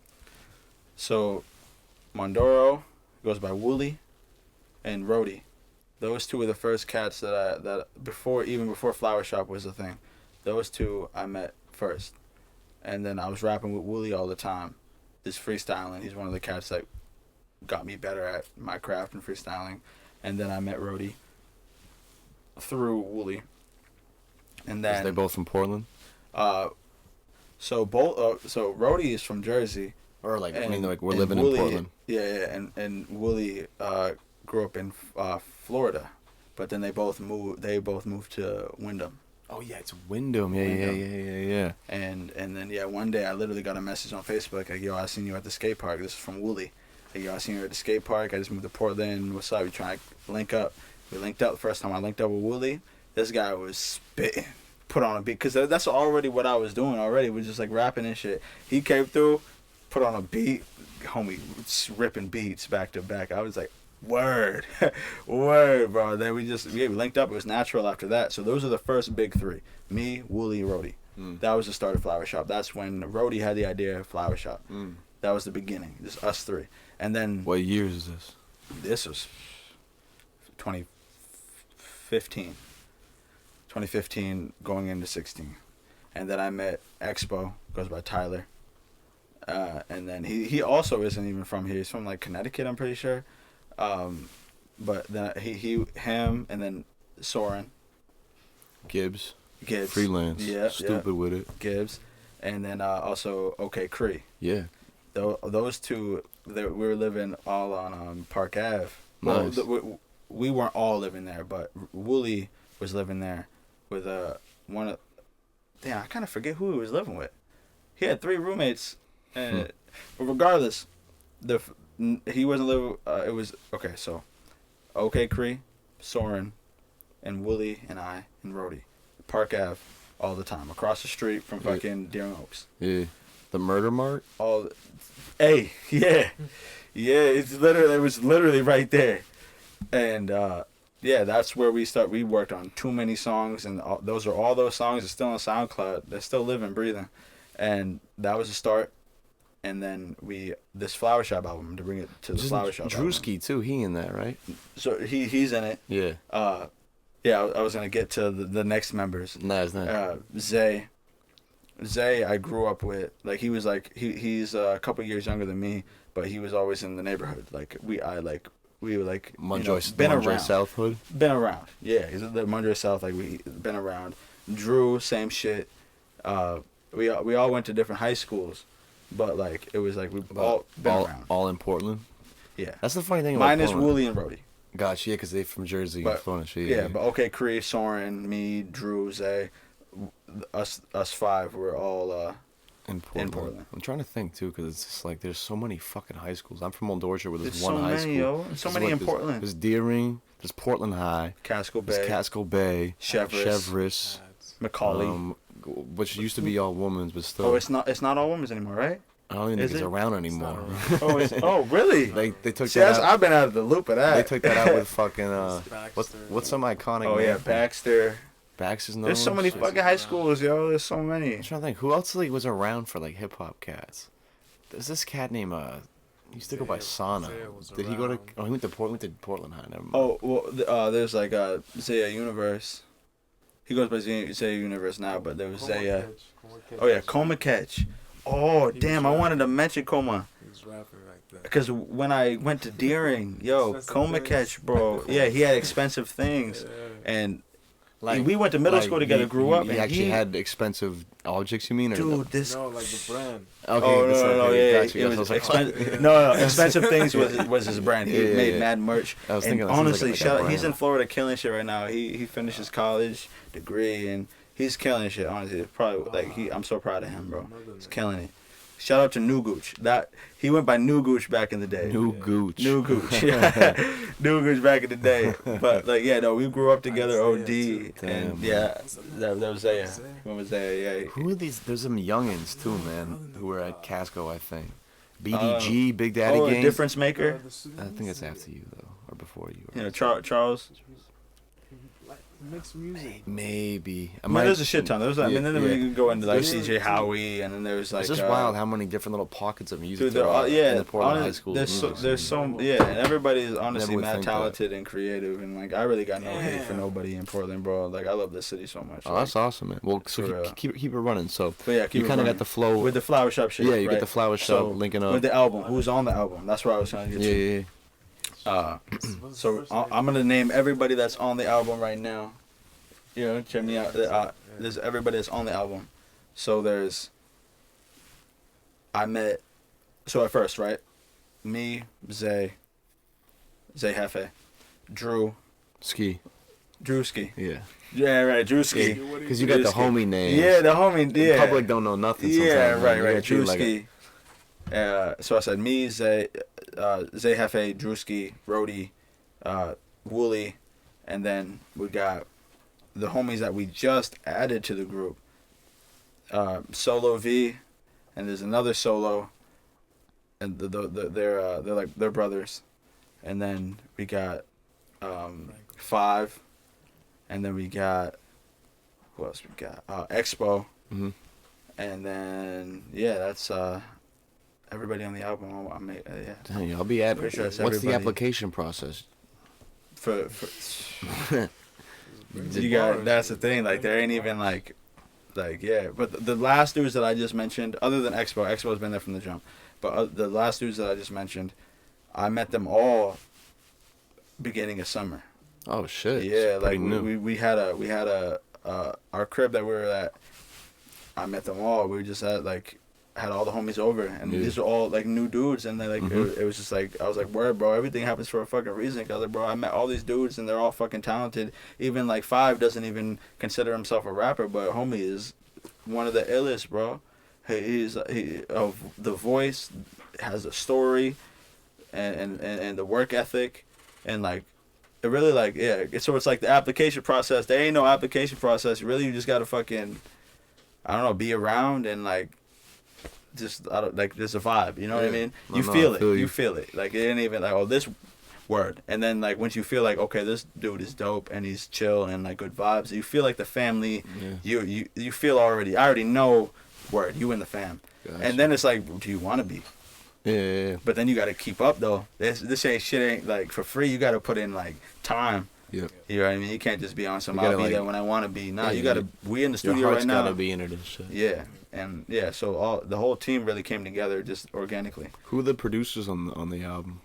So, Mondoro goes by Wooly, and Rody. Those two were the first cats that before Flower Shop was a thing. Those two I met first, and then I was rapping with Wooly all the time, just freestyling. He's one of the cats that got me better at my craft and freestyling, and then I met Rody through Wooly, and then
they both from Portland.
So Rody is from Jersey,
or like I mean, like we're living
Wooly,
in Portland.
Yeah, and Wooly grew up in Florida, but then they both moved to Wyndham.
Oh yeah, it's Wyndham. Yeah.
And then one day I literally got a message on Facebook like, yo, I seen you at the skate park. This is from Wooly. Like, yo, I seen you at the skate park. I just moved to Portland. What's up? You trying to link up? We linked up the first time I linked up with Wooly. This guy was spitting. Put on a beat, because that's already what I was doing already, was just like rapping and shit. He came through, put on a beat, homie, ripping beats back to back. I was like, word, bro. Then we linked up. It was natural after that. So those are the first big three: me, Wooly, Rody. That was the start of Flower Shop. That's when Rody had the idea of Flower Shop. That was the beginning, just us three. And then
what year is this?
This was 2015. 2015 going into 16, and then I met Expo, goes by Tyler, and then he also isn't even from here. He's from like Connecticut, I'm pretty sure, but then him and then Soren
Gibbs
freelance,
stupid with it,
Gibbs, and then also OK Cree.
Yeah,
those two, we were living all on Park Ave.
Nice.
Well, we weren't all living there, but Wooly was living there with I kind of forget who he was living with. He had 3 roommates, and but regardless, he wasn't living. It was okay. So, OK Cree, Soren, and Wooly and I and Rody, Park Ave, all the time across the street from fucking Deering Oaks.
Yeah, the Murder Mart.
Yeah. It was literally right there, and. Yeah, that's where we worked on too many songs, and those songs are still on SoundCloud. They're still living, breathing, and that was the start. And then this Flower Shop album, to bring it to the Flower Shop
Drewski too, he in that, right?
So he's in it.
Yeah.
I was gonna get to the next members.
Nice.
Zay, I grew up with. Like he's a couple years younger than me, but he was always in the neighborhood. We were like been around.
South Hood?
Been around. Yeah, he's the Mondre South. Like we been around. Drew, same shit. We all went to different high schools, but like it was like we all been around.
All in Portland.
Yeah.
That's the funny thing.
Mine is Wooly and Rody.
Gosh, yeah, because they from Jersey.
But OK Cree, Soren, me, Drew, Zay, us 5 were all. In Portland.
I'm trying to think too, because it's just like there's so many fucking high schools. I'm from Old Orchard, where there's
one
high school.
So many in Portland.
There's Deering, there's Portland High,
Casco
Bay, Chevris,
Macaulay,
which used to be all women's, but still.
Oh, it's not all women's anymore, right?
I don't even think it's around anymore.
Oh, really?
They took that out.
I've been out of the loop of that.
They took that out with fucking what's some iconic?
Oh yeah, Baxter.
Baxter's no.
There's so many fucking high schools, yo. There's so many.
I'm trying to think who else like was around for like hip hop cats. There's this cat named he used to go by Sana. Did he go to? Oh, he went to Portland High. Never mind.
Oh well, there's like Zaya Universe. He goes by Zay Universe now, but there was Zay. Oh yeah, Coma Catch. Oh damn, I wanted to mention Coma.
He's rapping like that.
Because when I went to Deering, yo, Coma Catch, bro. Yeah, he had expensive things, and we went to middle school together, grew up,
He
and
actually had expensive objects, you mean? Or
dude, this.
No, like the brand.
Okay,
Oh no, yeah,
gotcha.
it
I
was
was like,
expensive. No, expensive things was his brand. He made mad merch.
I was
And
thinking that seems
honestly,
like a
shout out,
brand.
he's in Florida killing shit right now. He finished his college degree and he's killing shit. Honestly, it's probably like I'm so proud of him, bro. He's killing it. Shout out to New Gooch. That he went by New Gooch back in the day.
New Gooch.
New Gooch. New Gooch back in the day. But like yeah, no, we grew up together. OD and yeah, that was Zaya. When was Zaya? Yeah.
Who are these? There's some youngins too, man, who were at Casco, I think. BDG, Big Daddy
Oh,
Gang.
Difference Maker.
I think it's after you though, or before you.
You know, Charles.
Mixed music.
Maybe.
I mean, there's a shit ton. There's, I mean, then we
yeah.
can go into like
There's-
CJ Howie, and then there's like.
It's just wild how many different little pockets of music
Dude,
there are in the Portland
honest,
high school.
there's so yeah, and everybody is honestly
would
mad
think that.
talented and creative, and like I really got no hate for nobody in Portland, bro. Like I love this city so much.
Oh,
like,
that's awesome, man. Well,
for
so
real.
keep it running. So
but yeah,
you
keep it
kind of
running.
got the flow
With the flower shop shit.
Yeah, you
right?
get the flower shop
So,
linking up.
with the album. Who's on the album? That's what I was trying to get
Yeah,
to.
yeah.
So I'm gonna name everybody that's on the album right now. You know, check me out. There's everybody that's on the album. So there's. So at first, right? Me, Zay Hefe, Drew
Ski.
Drewski.
Yeah.
Yeah, right, Drewski.
Because you got the homie name.
Yeah, the homie. Yeah.
Public don't know nothing.
Yeah,
sometimes,
right,
man. You
right.
gotta treat it like
Drewski. So I said me, Zay Hefe, Drewski, Rody, Wooly, and then we got the homies that we just added to the group. Solo V, and there's another Solo, and they're brothers, and then we got 5, and then we got who else we got? Expo.
Mm-hmm.
And then yeah, that's everybody on the album. Yeah.
Dang, I'll be at.
Pretty sure
What's
that's
the
everybody.
application process?
For you got that's the thing. Like there ain't even like yeah. But the last dudes that I just mentioned, other than Expo's been there from the jump. But the last dudes that I just mentioned, I met them all beginning of summer.
Oh shit!
Yeah,
It's
like
pretty new.
we had our crib that we were at. I met them all. We just had all the homies over, and
Yeah.
these are all like new dudes, and they
Mhm.
it was just like I was like, word, bro, everything happens for a fucking reason. 'Cause I was like, bro, I met all these dudes, and they're all fucking talented. Even like 5 doesn't even consider himself a rapper, but homie is one of the illest, bro. He of the voice, has a story, and the work ethic, and like. It really like yeah. So it's like the application process. There ain't no application process. Really, you just gotta fucking, I don't know, be around and like, just like there's a vibe. You know what I mean?
No,
You
no,
feel
I
it.
feel
You
you.
feel it. Like it ain't even like oh this word. And then like once you feel like okay this dude is dope and he's chill and like good vibes. You feel like the family.
Yeah.
You feel already. I already know word. You and the fam.
Gotcha.
And then it's like, do you want to be?
Yeah.
But then you got to keep up though. This ain't like for free. You got to put in like time.
Yep.
You know what I mean? You can't just be on some.
You
I'll
gotta,
be
like-
there when I want to be. Nah,
Yeah,
you gotta. We in the
Your
studio
heart's
right now.
gotta be into this shit.
Yeah, and yeah. So the whole team really came together just organically
Who are the producers on the album?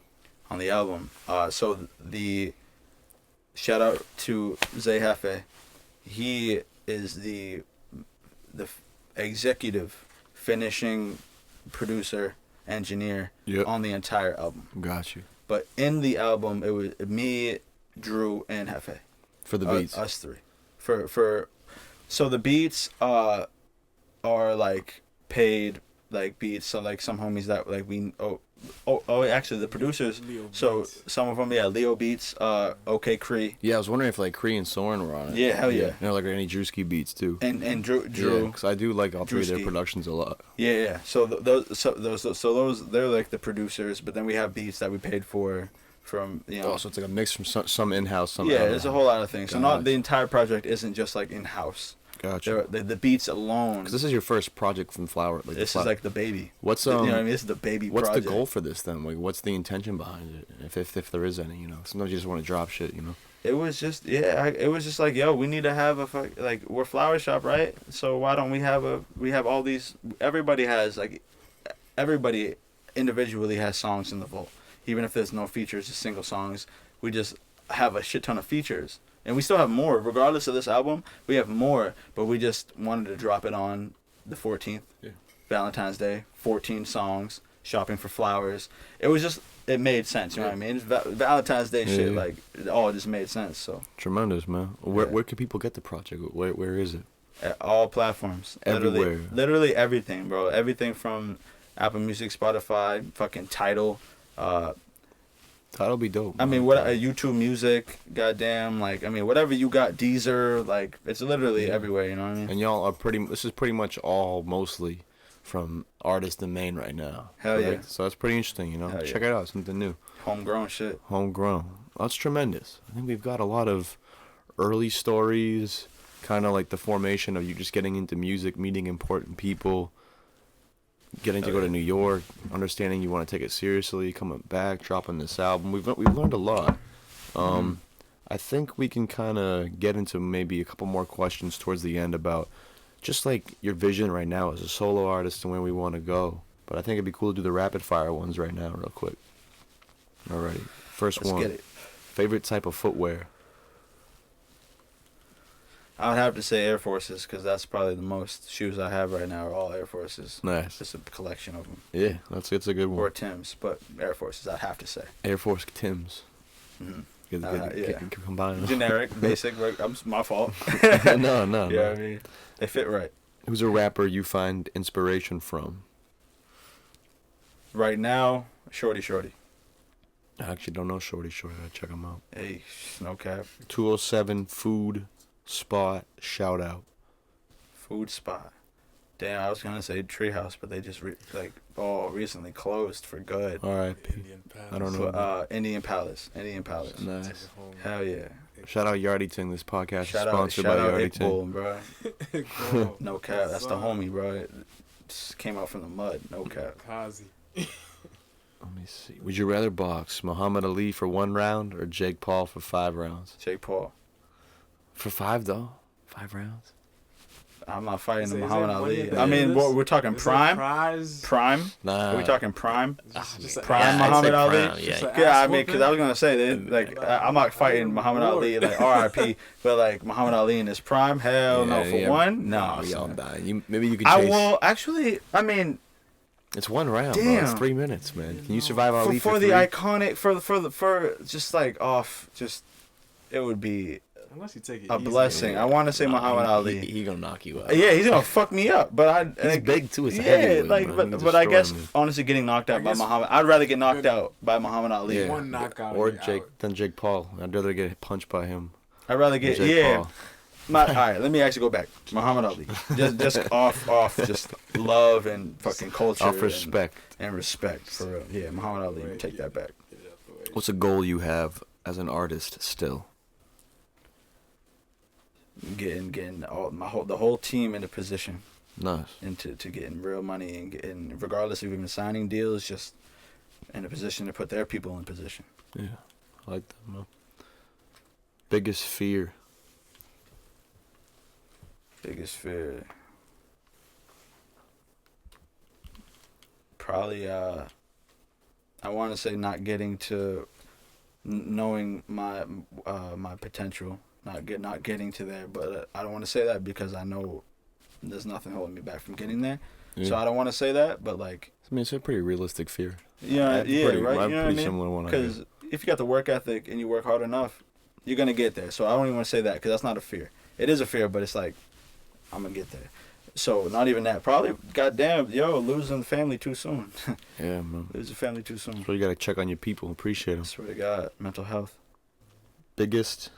on the album. So the shout out to Zay Hefe. He is the executive finishing producer engineer
Yep.
on the entire album.
Got you.
But in the album, it was me, Drew, and Hefe.
For the beats.
Us 3. So the beats are like paid like beats. So like some homies that like we actually the producers.
Leo
So
Beats.
some of them Leo Beats, OK Cree.
Yeah, I was wondering if like Cree and Soren were on it.
Yeah, hell yeah.
You know, like any Drewski beats too.
And Drew.
Because I do like all three of their
Drewski.
productions a lot.
Yeah. So those they're like the producers, but then we have beats that we paid for from
Oh, so it's like a mix from some in-house, some
yeah,
out.
there's a whole lot of things. So not
Gotcha.
the entire project isn't just like in-house.
Gotcha.
The beats alone.
Because this is your first project from Flower. Like
This is like the baby.
what's
You know what I mean? This is the baby
what's
project.
the goal for this then? Like, what's the intention behind it? If there is any, you know. Sometimes you just want to drop shit, you know.
It was just it was just like, yo, we need to have like, we're flower shop, right? So why don't we have all these, everybody individually has songs in the vault, even if there's no features, just single songs. We just have a shit ton of features, and we still have more regardless of this album. We have more, but we just wanted to drop it on the 14th, Valentine's Day. 14 songs, shopping for flowers. It made sense, you know what I mean? Valentine's Day shit, like, it all just made sense. So
tremendous, man. Where can people get the project? Where is it?
At all platforms,
Everywhere.
Literally everything, bro. Everything from Apple Music, Spotify, fucking Tidal.
That'll be dope.
I mean, YouTube Music, goddamn, like, I mean, whatever you got, Deezer, like, it's literally everywhere, you know what I mean?
And y'all are this is pretty much all mostly from Artist Domain right now.
Hell yeah.
So that's pretty interesting, you know?
Hell
Check
yeah.
it out, something new.
Homegrown shit.
Homegrown. That's tremendous. I think we've got a lot of early stories, kind of like the formation of you just getting into music, meeting important people, getting to go to New York, understanding you want to take it seriously, coming back, dropping this album. We've learned a lot. I think we can kind of get into maybe a couple more questions towards the end about just like your vision right now as a solo artist and where we want to go. But I think it'd be cool to do the rapid fire ones right now real quick. Alrighty. First
Let's
one.
get it.
Favorite type of footwear?
I would have to say Air Forces, because that's probably the most shoes I have right now are all Air Forces.
Nice.
Just a collection of them.
Yeah, it's a good one.
Or Timbs, but Air Forces, I'd have to say.
Air Force Timbs.
Mm-hmm.
Combine them.
Generic, basic, my fault.
No.
You know what I mean? They fit right.
Who's a rapper you find inspiration from?
Right now, Shorty.
I actually don't know Shorty. I gotta check him out.
Hey, no cap.
207 Food Spot shout out.
Food spot. Damn, I was gonna say Treehouse, but they just recently closed for good.
All right.
Indian Palace.
I don't know.
Indian Palace.
Nice.
Hell yeah.
Shout out Yardie Ting. This podcast is
Shout
sponsored
out
by Yardie Ting.
Bull, bro.
Bro,
No cap. That's the homie, bro. It just came out from the mud. No cap.
Kazi.
Let me see. Would you rather box Muhammad Ali for 1 round or Jake Paul for 5 rounds?
Jake Paul.
For 5 though? 5 rounds?
I'm not fighting
Is
Muhammad
there money
Ali.
at the
I
end
mean,
of this?
we're talking
Is there
prime.
prize?
Prime.
Nah.
Are we talking prime?
Just
Prime
I'd say
Muhammad Ali?
prime,
Just
yeah.
a-
Yeah, I
ass
mean, because I was gonna say that, I'm not fighting Muhammad Ali, like R.I.P. But like Muhammad Ali in his prime, hell no. For one, no.
We all
son.
die. Maybe you can
I
chase.
will actually. I mean,
It's 1 round, bro. It's
Damn.
3 minutes, man. Can you survive Ali
for
for
the
3?
iconic, for just like off, just it would be
Unless you take it
a
easy.
blessing. I want to say Muhammad Ali.
He gonna knock you out.
Yeah, he's gonna fuck me up, but
He's big too. It's a
yeah,
heavyweight,
like,
man. He can
but I
destroy
guess
him.
honestly, getting knocked out
I
by
guess-
Muhammad, I'd rather get knocked out by Muhammad Ali.
Yeah.
One knockout.
Or
you're
Jake
out.
than Jake Paul. I'd rather get punched by him.
I'd rather
than
get
Jake Paul.
All right, let me actually go back. Muhammad Ali, just off, just love and fucking culture,
Off respect.
and respect for real. Yeah, Muhammad Ali,
Wait,
take that back.
Get it out the way.
What's a goal you have as an artist still?
Getting the whole team into position,
Nice.
into getting real money and getting, regardless of even signing deals, just in a position to put their people in position.
Yeah, I like that, man. Biggest fear?
Biggest fear, probably I want to say not getting to knowing my potential, not getting to there, but I don't want to say that because I know there's nothing holding me back from getting there.
Yeah.
So I don't want to say that, but like,
I mean, it's a pretty realistic fear.
yeah,
I have
yeah,
pretty,
right.
I have
You know what I
pretty
mean?
similar one. I
Because if you got the work ethic and you work hard enough, you're gonna get there. So I don't even want to say that because that's not a fear. It is a fear, but it's like I'm gonna get there. So not even that. Probably, goddamn, losing family too soon.
Yeah, man.
Losing family too soon.
So you gotta check on your people, appreciate them.
Swear to God, mental health.
Biggest,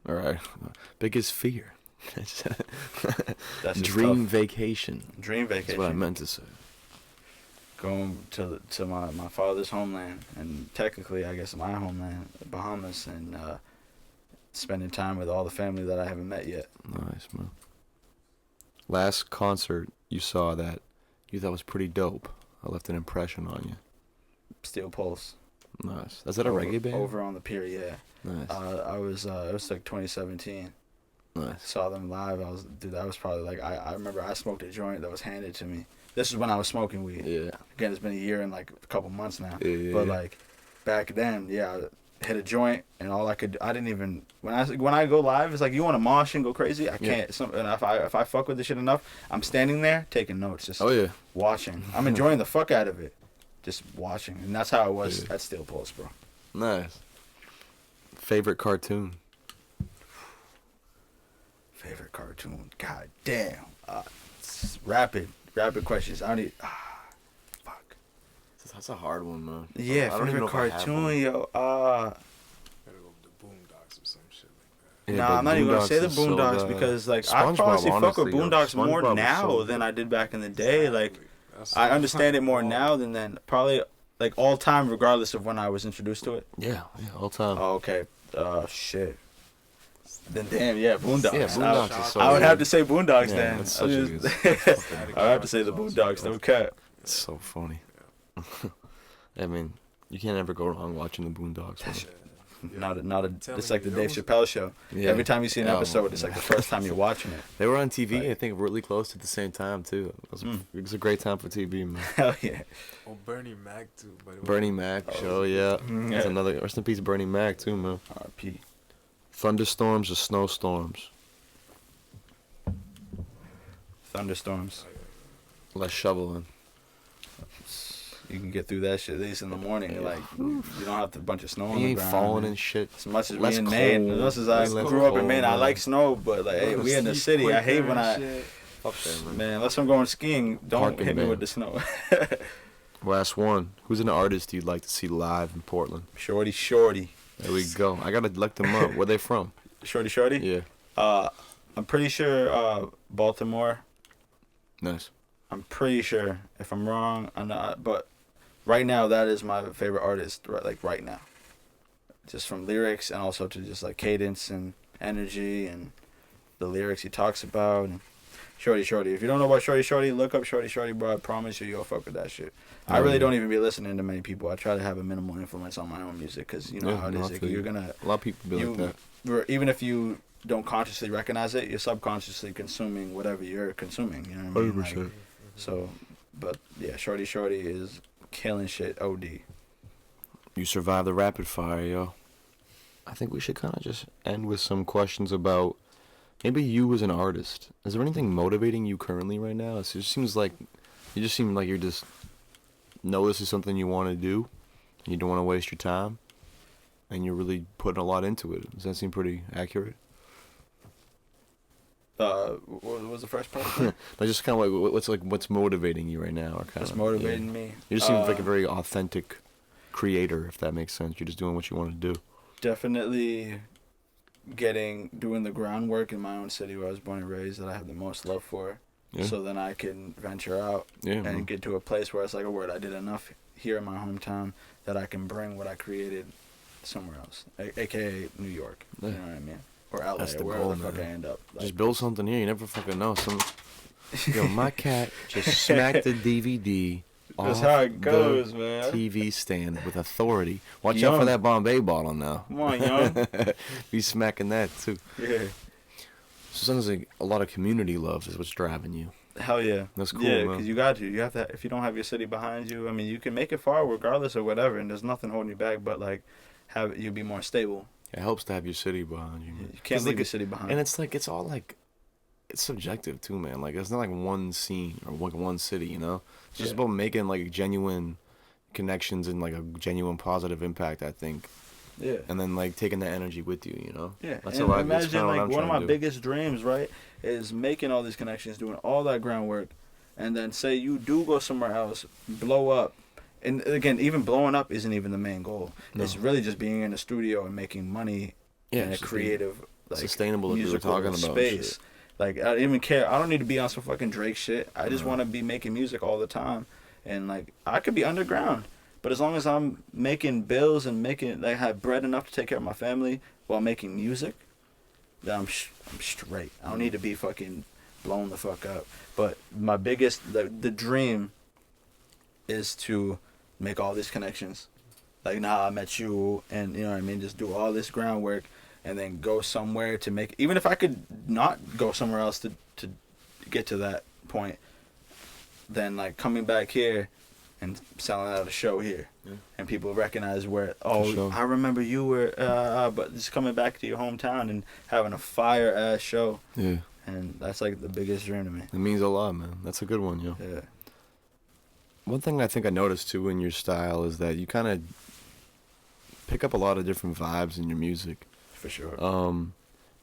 all right, biggest fear.
That's just
Dream
tough.
vacation.
Dream
That's
vacation.
what I meant to say.
Going to my father's homeland, and technically I guess my homeland, Bahamas, and spending time with all the family that I haven't met yet.
Nice, man. Last concert you saw that you thought was pretty dope. I left an impression on you.
Steel Pulse.
Nice. Is that a reggae band?
Over on the pier, yeah.
Nice.
I was it was like 2017.
Nice.
Saw them live. That was probably like I remember I smoked a joint that was handed to me. This is when I was smoking weed.
Yeah.
Again, it's been a year and like a couple months now.
Yeah.
But like back then, yeah, I hit a joint and all I didn't even when I go live, it's like you want to mosh and go crazy. I can't. And if I fuck with this shit enough, I'm standing there taking notes, just watching. I'm enjoying the fuck out of it, just watching, and that's how it was at Steel Pulse, bro.
Nice. Favorite cartoon?
Favorite cartoon? God damn. Rapid questions. I don't need. Fuck.
That's a hard one, man.
Yeah,
I don't even
favorite
know if I have
cartoon,
one.
yo.
Gotta go with the Boondocks or some shit like that.
Yeah,
Nah,
but
I'm not even gonna
Boondocks
say the
is so
Boondocks
bad.
because like I
SpongeBob,
probably fuck with
honestly, yo.
Boondocks more
SpongeBob is
now
so
than
good.
I did back in the day. Like
That's
I understand it more now than then. Probably like all time, regardless of when I was introduced to it.
Yeah, all time.
Oh, okay. Shit. Then damn, yeah, Boondocks.
Yeah, Boondocks is so
I would
good.
have to say Boondocks
Yeah,
then.
that's such a good-
I would have to say the Boondocks. No cap.
It's so funny. I mean, you can't ever go wrong watching the Boondocks. Man.
Not a. It's like the Dave Chappelle show.
Yeah.
Every time you see an
Oh,
episode, it's like the first time you're watching it.
They were on TV,
Right.
I think, really close at the same time, too. It was a great time for TV, man.
Hell yeah.
Oh, Bernie Mac too. But
Bernie Mac show, yeah.
Mm,
That's
yeah.
another. Rest in peace, Bernie Mac, too, man.
R.P.
Thunderstorms or snowstorms?
Thunderstorms.
Less shoveling.
You can get through that shit at least in the morning. Like you don't have to bunch of snow on
You
the
ain't
ground.
falling
man.
and shit.
As much as we
Less
in Maine,
cold.
as much as I
Less
grew up in
cold,
Maine, I
man.
like snow, but like, hey, we in the
Sleep
city. I hate
quicker
when
and
I,
shit.
Fuck that, man.
man, unless I'm going skiing, don't
Parking
hit me
ban.
with the snow.
Last one. Who's an artist you'd like to see live in Portland?
Shorty.
There we go. I gotta look them up. Where they from?
Shorty.
Yeah.
I'm pretty sure Baltimore.
Nice.
I'm pretty sure. If I'm wrong, I'm not. But right now, that is my favorite artist. Right now, just from lyrics and also to just like cadence and energy and the lyrics he talks about. And Shorty. If you don't know about Shorty, look up Shorty, bro. I promise you'll fuck with that shit. I really don't even be listening to many people. I try to have a minimal influence on my own music because you know how it is. Like, you're gonna
A lot of people be like that.
even if you don't consciously recognize it, you're subconsciously consuming whatever you're consuming. You know what I mean? Like, so, but yeah, Shorty is killing shit. OD.
You survived the rapid fire, yo. I think we should kind of just end with some questions about maybe you as an artist. Is there anything motivating you currently right now? It just seems like you're just know this is something you want to do, and you don't want to waste your time, and you're really putting a lot into it. Does that seem pretty accurate?
What was the first part?
Like just kind of what's motivating you right now, or kind
What's
of
motivating me?
You just seem like a very authentic creator, if that makes sense. You're just doing what you want to do.
Definitely doing the groundwork in my own city where I was born and raised that I have the most love for.
Yeah.
So then I can venture out
Yeah, man.
and get to a place where it's like, I did enough here in my hometown that I can bring what I created somewhere else, aka New York.
Yeah.
You know what I mean? Or LA,
That's the
or wherever
goal,
the fuck I
man.
end up. Like,
Just build something here. You never fucking know. Yo, my cat just smacked the DVD
that's
off
how it goes,
the
man.
TV stand with authority. Watch out for
Young.
that Bombay bottle now.
Come on, young.
Be smacking that too.
Yeah.
So it sounds like a lot of community love is what's driving you.
Hell yeah.
That's cool,
Yeah,
man.
because you got to. You have to. If you don't have your city behind you, I mean, you can make it far regardless of whatever, and there's nothing holding you back. But like, you'll be more stable.
It helps to have your city behind you. Man.
You can't
'Cause,
leave
like,
your city behind.
And it's all like, it's subjective too, man. Like it's not like one scene or like one city, you know. It's just about making like genuine connections and like a genuine positive impact, I think.
Yeah.
And then like taking that energy with you, you know.
Yeah.
That's
and
how that's
imagine
kinda what
like
I'm
one of
trying
my
to do.
biggest dreams, right, is making all these connections, doing all that groundwork, and then say you do go somewhere else, blow up. And again, even blowing up isn't even the main goal.
No.
It's really just being in a studio and making money in a
just being
creative, like,
sustainable, like we were
musical
talking about and
space.
shit.
Like, I don't even care. I don't need to be on some fucking Drake shit. I just want to be making music all the time. And, like, I could be underground. But as long as I'm making bills and have bread enough to take care of my family while making music, then I'm straight. I don't need to be fucking blown the fuck up. But my biggest, the dream is to make all these connections like, nah, I met you, and you know what I mean, just do all this groundwork, and then go somewhere to make. Even if I could not go somewhere else to get to that point, then like coming back here and selling out a show here, and people recognize where. Oh,
sure.
I remember you were, but just coming back to your hometown and having a fire ass show.
Yeah.
And that's like the biggest dream to me.
It means a lot, man. That's a good one, yo.
Yeah.
One thing I think I noticed too in your style is that you kind of pick up a lot of different vibes in your music.
For sure.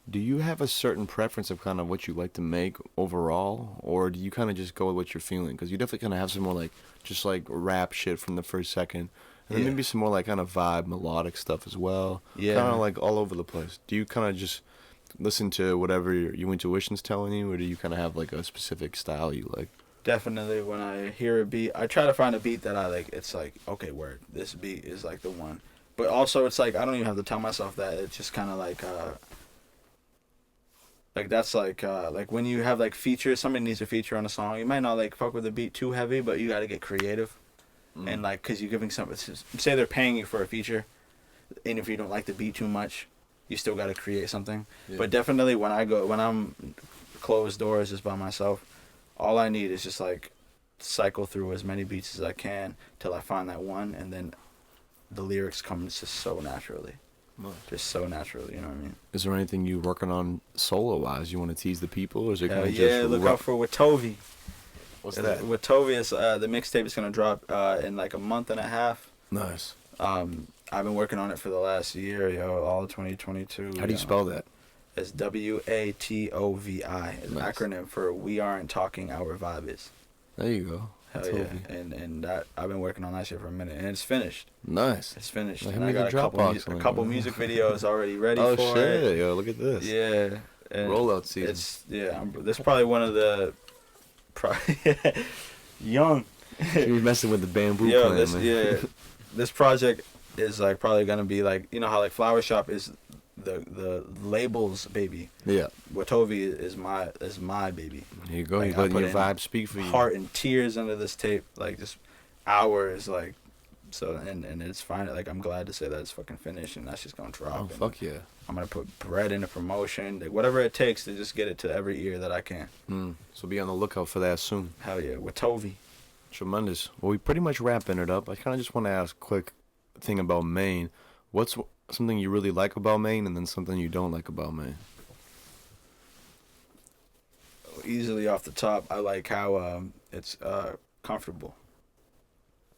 Do you have a certain preference of kind of what you like to make overall, or do you kind of just go with what you're feeling? Because you definitely kind of have some more like just like rap shit from the first second, and then maybe some more like kind of vibe melodic stuff as well.
Yeah.
Kind of like all over the place. Do you kind of just listen to whatever your intuition's telling you, or do you kind of have like a specific style you like?
Definitely, when I hear a beat, I try to find a beat that I like. It's like, okay, word, this beat is like the one. But also, it's like I don't even have to tell myself that. It's just kind of like that's like when you have like features. Somebody needs a feature on a song. You might not like fuck with the beat too heavy, but you got to get creative. And like, cause you're giving something. Say they're paying you for a feature, and if you don't like the beat too much, you still got to create something. Yeah. But definitely when I'm closed doors just by myself, all I need is just like cycle through as many beats as I can till I find that one, and then the lyrics come just so naturally. Nice. Just so naturally, you know what I mean?
Is there anything you working on solo wise you want to tease the people, or is it kind of just
look out for Watovi.
What's that?
Watovi is the mixtape is gonna drop in like a month and a half.
Nice.
I've been working on it for the last year, all of 2022.
How do you spell that?
It's WATOVI. It's an acronym for We Aren't Talking, Our Vibe Is.
There you go.
Hell yeah. And that I've been working on that shit for a minute, and it's finished.
Nice.
It's finished.
Like,
and I got a couple music videos already ready for it.
Oh shit, yo, look at this.
Yeah. And
rollout season.
This is probably one of the young.
You're messing with the bamboo plant, man.
This project is like probably gonna be like, you know how like Flower Shop is the label's baby. Yeah. Watovi is my baby.
Here you go.
Like,
you letting your vibe speak for you.
Heart and tears under this tape, like just hours, like so, and it's fine. Like I'm glad to say that it's fucking finished and that's just gonna drop.
Oh fuck yeah!
I'm gonna put bread into promotion, like whatever it takes to just get it to every ear that I can.
So be on the lookout for that soon.
Hell yeah, Watovi.
Tremendous. Well, we pretty much wrapping it up. I kind of just want to ask a quick thing about Maine. What's something you really like about Maine, and then something you don't like about Maine?
Easily off the top, I like how it's comfortable.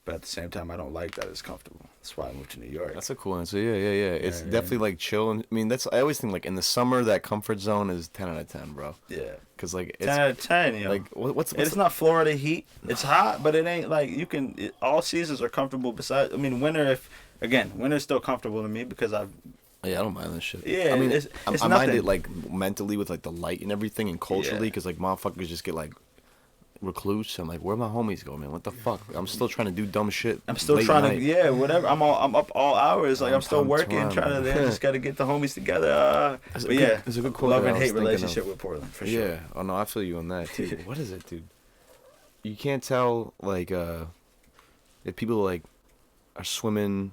But at the same time, I don't like that it's comfortable. That's why I moved to New York.
That's a cool answer. Yeah. It's definitely like chill. And I mean, I always think like in the summer, that comfort zone is 10 out of 10, bro. Yeah. Cause like it's
10 out of 10. Yo.
Like what's
it's not Florida heat. It's hot, but it ain't like you can. All seasons are comfortable. Besides, I mean, winter's still comfortable to me because I've.
Yeah, I don't mind that shit.
Yeah,
I mean, I mind it like mentally with like the light and everything, and culturally, because like motherfuckers just get like recluse. I'm like, where my homies go, man? What the fuck? I'm still trying to do dumb shit.
I'm still trying to, whatever. I'm up all hours. Like I'm still working, trying to. Just gotta get the homies together. But yeah, it's a good quote. Love and hate relationship with Portland for sure.
Yeah. Oh no, I feel you on that too. What is it, dude? You can't tell like if people like are swimming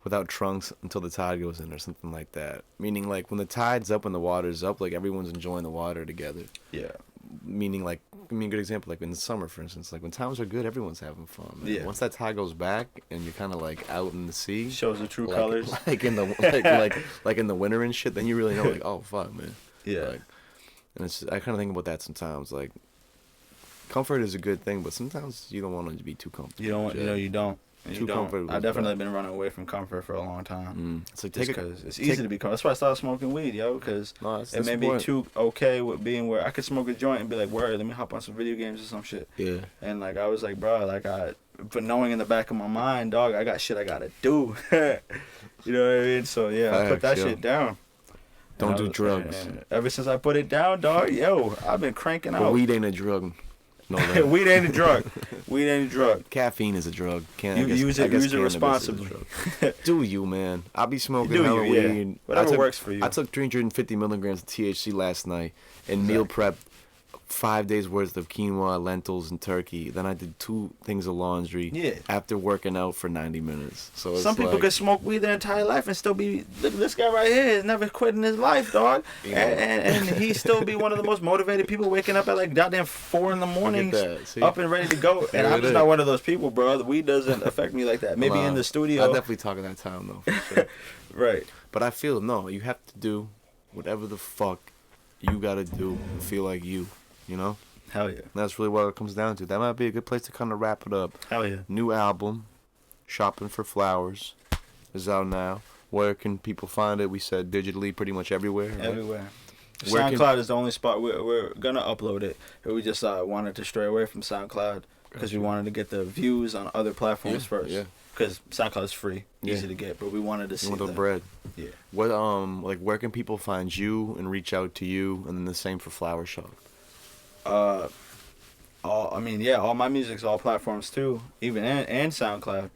without trunks until the tide goes in or something like that. Meaning like when the tide's up and the water's up, like everyone's enjoying the water together. Yeah. Meaning like, I mean, a good example, like in the summer, for instance, like when times are good, everyone's having fun. Man. Yeah. Once that tide goes back and you're kind of like out in the sea,
shows the true colors.
Like in the like in the winter and shit, then you really know like, oh fuck, man. Yeah. Like, and it's I kind of think about that sometimes. Like, comfort is a good thing, but sometimes you don't want it to be too comfortable.
You don't want, you don't. Too comfortable. I've definitely been running away from comfort for a long time. It's like because it's easy to be comfortable. That's why I started smoking weed, yo. Because it made me too okay with being where I could smoke a joint and be like, "Word, let me hop on some video games or some shit." Yeah. And like I was like, bro, like but knowing in the back of my mind, dog, I got shit I gotta do. You know what I mean? So yeah, I put that shit down.
Don't do drugs.
Ever since I put it down, dog, yo, I've been cranking out.
Weed ain't a drug.
No, weed ain't a drug. Weed ain't a drug.
Caffeine is a drug.
Use it responsibly.
Do you, man? I'll be smoking hella weed.
Yeah. Whatever works for you.
I took 350 milligrams of THC last night and meal prep 5 days worth of quinoa, lentils, and turkey. Then I did 2 things of laundry.
Yeah.
After working out for 90 minutes. So it's
Some people
like,
could smoke weed their entire life and still be. Look, this guy right here has never quit in his life, dog.
You know.
And he still be one of the most motivated people, waking up at like goddamn 4 in the morning, up and ready to go. And I'm just not one of those people, bro. The weed doesn't affect me like that. Maybe in the studio.
I definitely talk at that time though. For sure.
Right.
But I feel no. You have to do whatever the fuck you gotta do and feel like you. You know.
Hell yeah.
That's really what it comes down to. That might be a good place to kind of wrap it up.
Hell yeah.
New album, Shopping for Flowers, is out now. Where can people find it? We said digitally pretty much everywhere. Right?
Everywhere.
Where
SoundCloud is the only spot we're gonna upload it. We just wanted to stray away from SoundCloud because we wanted to get the views on other platforms first.
Yeah.
Because SoundCloud is free, easy to get, but we wanted to see
the bread.
Yeah.
What like where can people find you and reach out to you, and then the same for Flower Shop?
All my music's all platforms too, even and SoundCloud,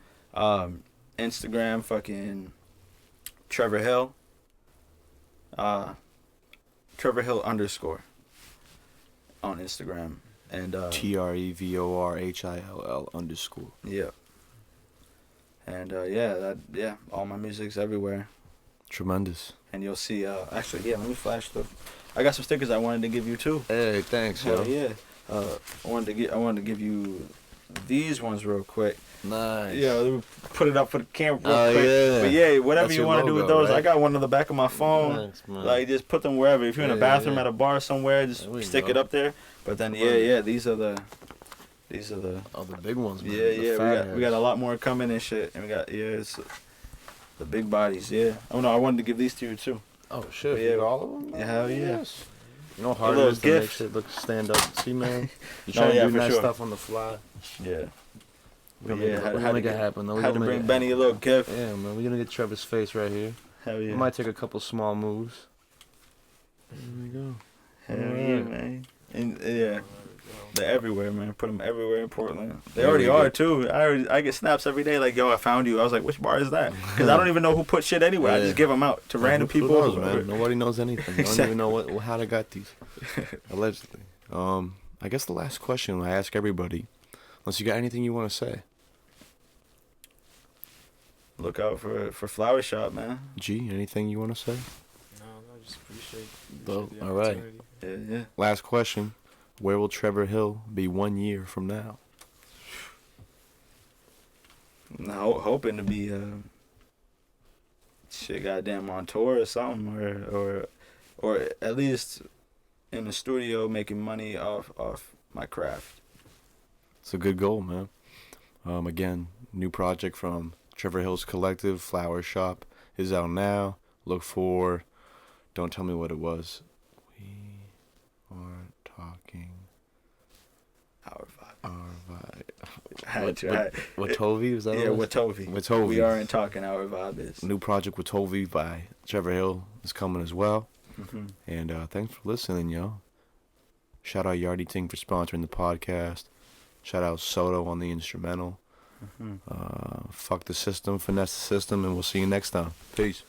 Instagram, fucking Trevor Hill, Trevor Hill _, on Instagram, and
TREVORHILL _.
Yeah. And all my music's everywhere.
Tremendous.
And you'll see. Actually, let me flash I got some stickers I wanted to give you too.
Hey, thanks, yo.
Hell yeah. I wanted to give you these ones real quick.
Nice.
Yeah, let me put it up for the camera real quick.
Yeah.
But yeah, whatever
That's
you
your
want to do with
logo,
those,
right?
I got one on the back of my phone.
Thanks, man.
Like just put them wherever. If you're in a bathroom at a bar somewhere, just
There we
stick
go.
it up there. But then these are the.
Oh, the big ones, man.
We got a lot more coming and shit, and we got it's the big bodies. Yeah. Oh no, I wanted to give these to you too.
Oh shit!
Yeah.
You got all of them?
Yeah, hell yeah.
Yes. You know how hard
little
it is to make
gift.
shit look stand up. See, man, you
No,
trying to
yeah,
do
for
that
sure.
stuff on the fly.
Yeah.
We're gonna
Yeah,
make it happen. Though.
Had to bring Benny a little gift.
Yeah, man. We're gonna get Trevor's face right here.
Hell yeah.
We might take a couple small moves. There we go.
Hell
Alright.
yeah, man. And yeah, they're everywhere, man. Put them everywhere in Portland. They
There
already
we
are
go.
too. I get snaps every day like, yo, I found you. I was like, which bar is that? Because I don't even know who put shit anywhere. I
Yeah.
just give them out to random
Who
people.
knows, man? Nobody knows anything. They don't
Exactly.
even know how they got these. Allegedly. I guess the last question I ask everybody, unless you got anything you want to say.
Look out for Flower Shop, man.
G, anything you want to say?
No, just appreciate
Well,
the
all right.
opportunity.
Yeah.
Last question. Where will Trevor Hill be 1 year from now?
Now, hoping to be shit goddamn on tour or something, or at least in the studio making money off my craft.
It's a good goal, man. Again, new project from Trevor Hill's collective, Flower Shop, is out now. Look for, don't tell me what it was. We are talking
Our
vibe.
Watovi,
Watovi, is that
yeah,
what it was?
Watovi.
Watovi.
We aren't talking. Our vibe is.
New project Watovi by Trevor Hill is coming as well.
Mm-hmm.
And thanks for listening, yo. Shout out Yardy Ting for sponsoring the podcast. Shout out Soto on the instrumental.
Mm-hmm.
Fuck the system, finesse the system, and we'll see you next time. Peace.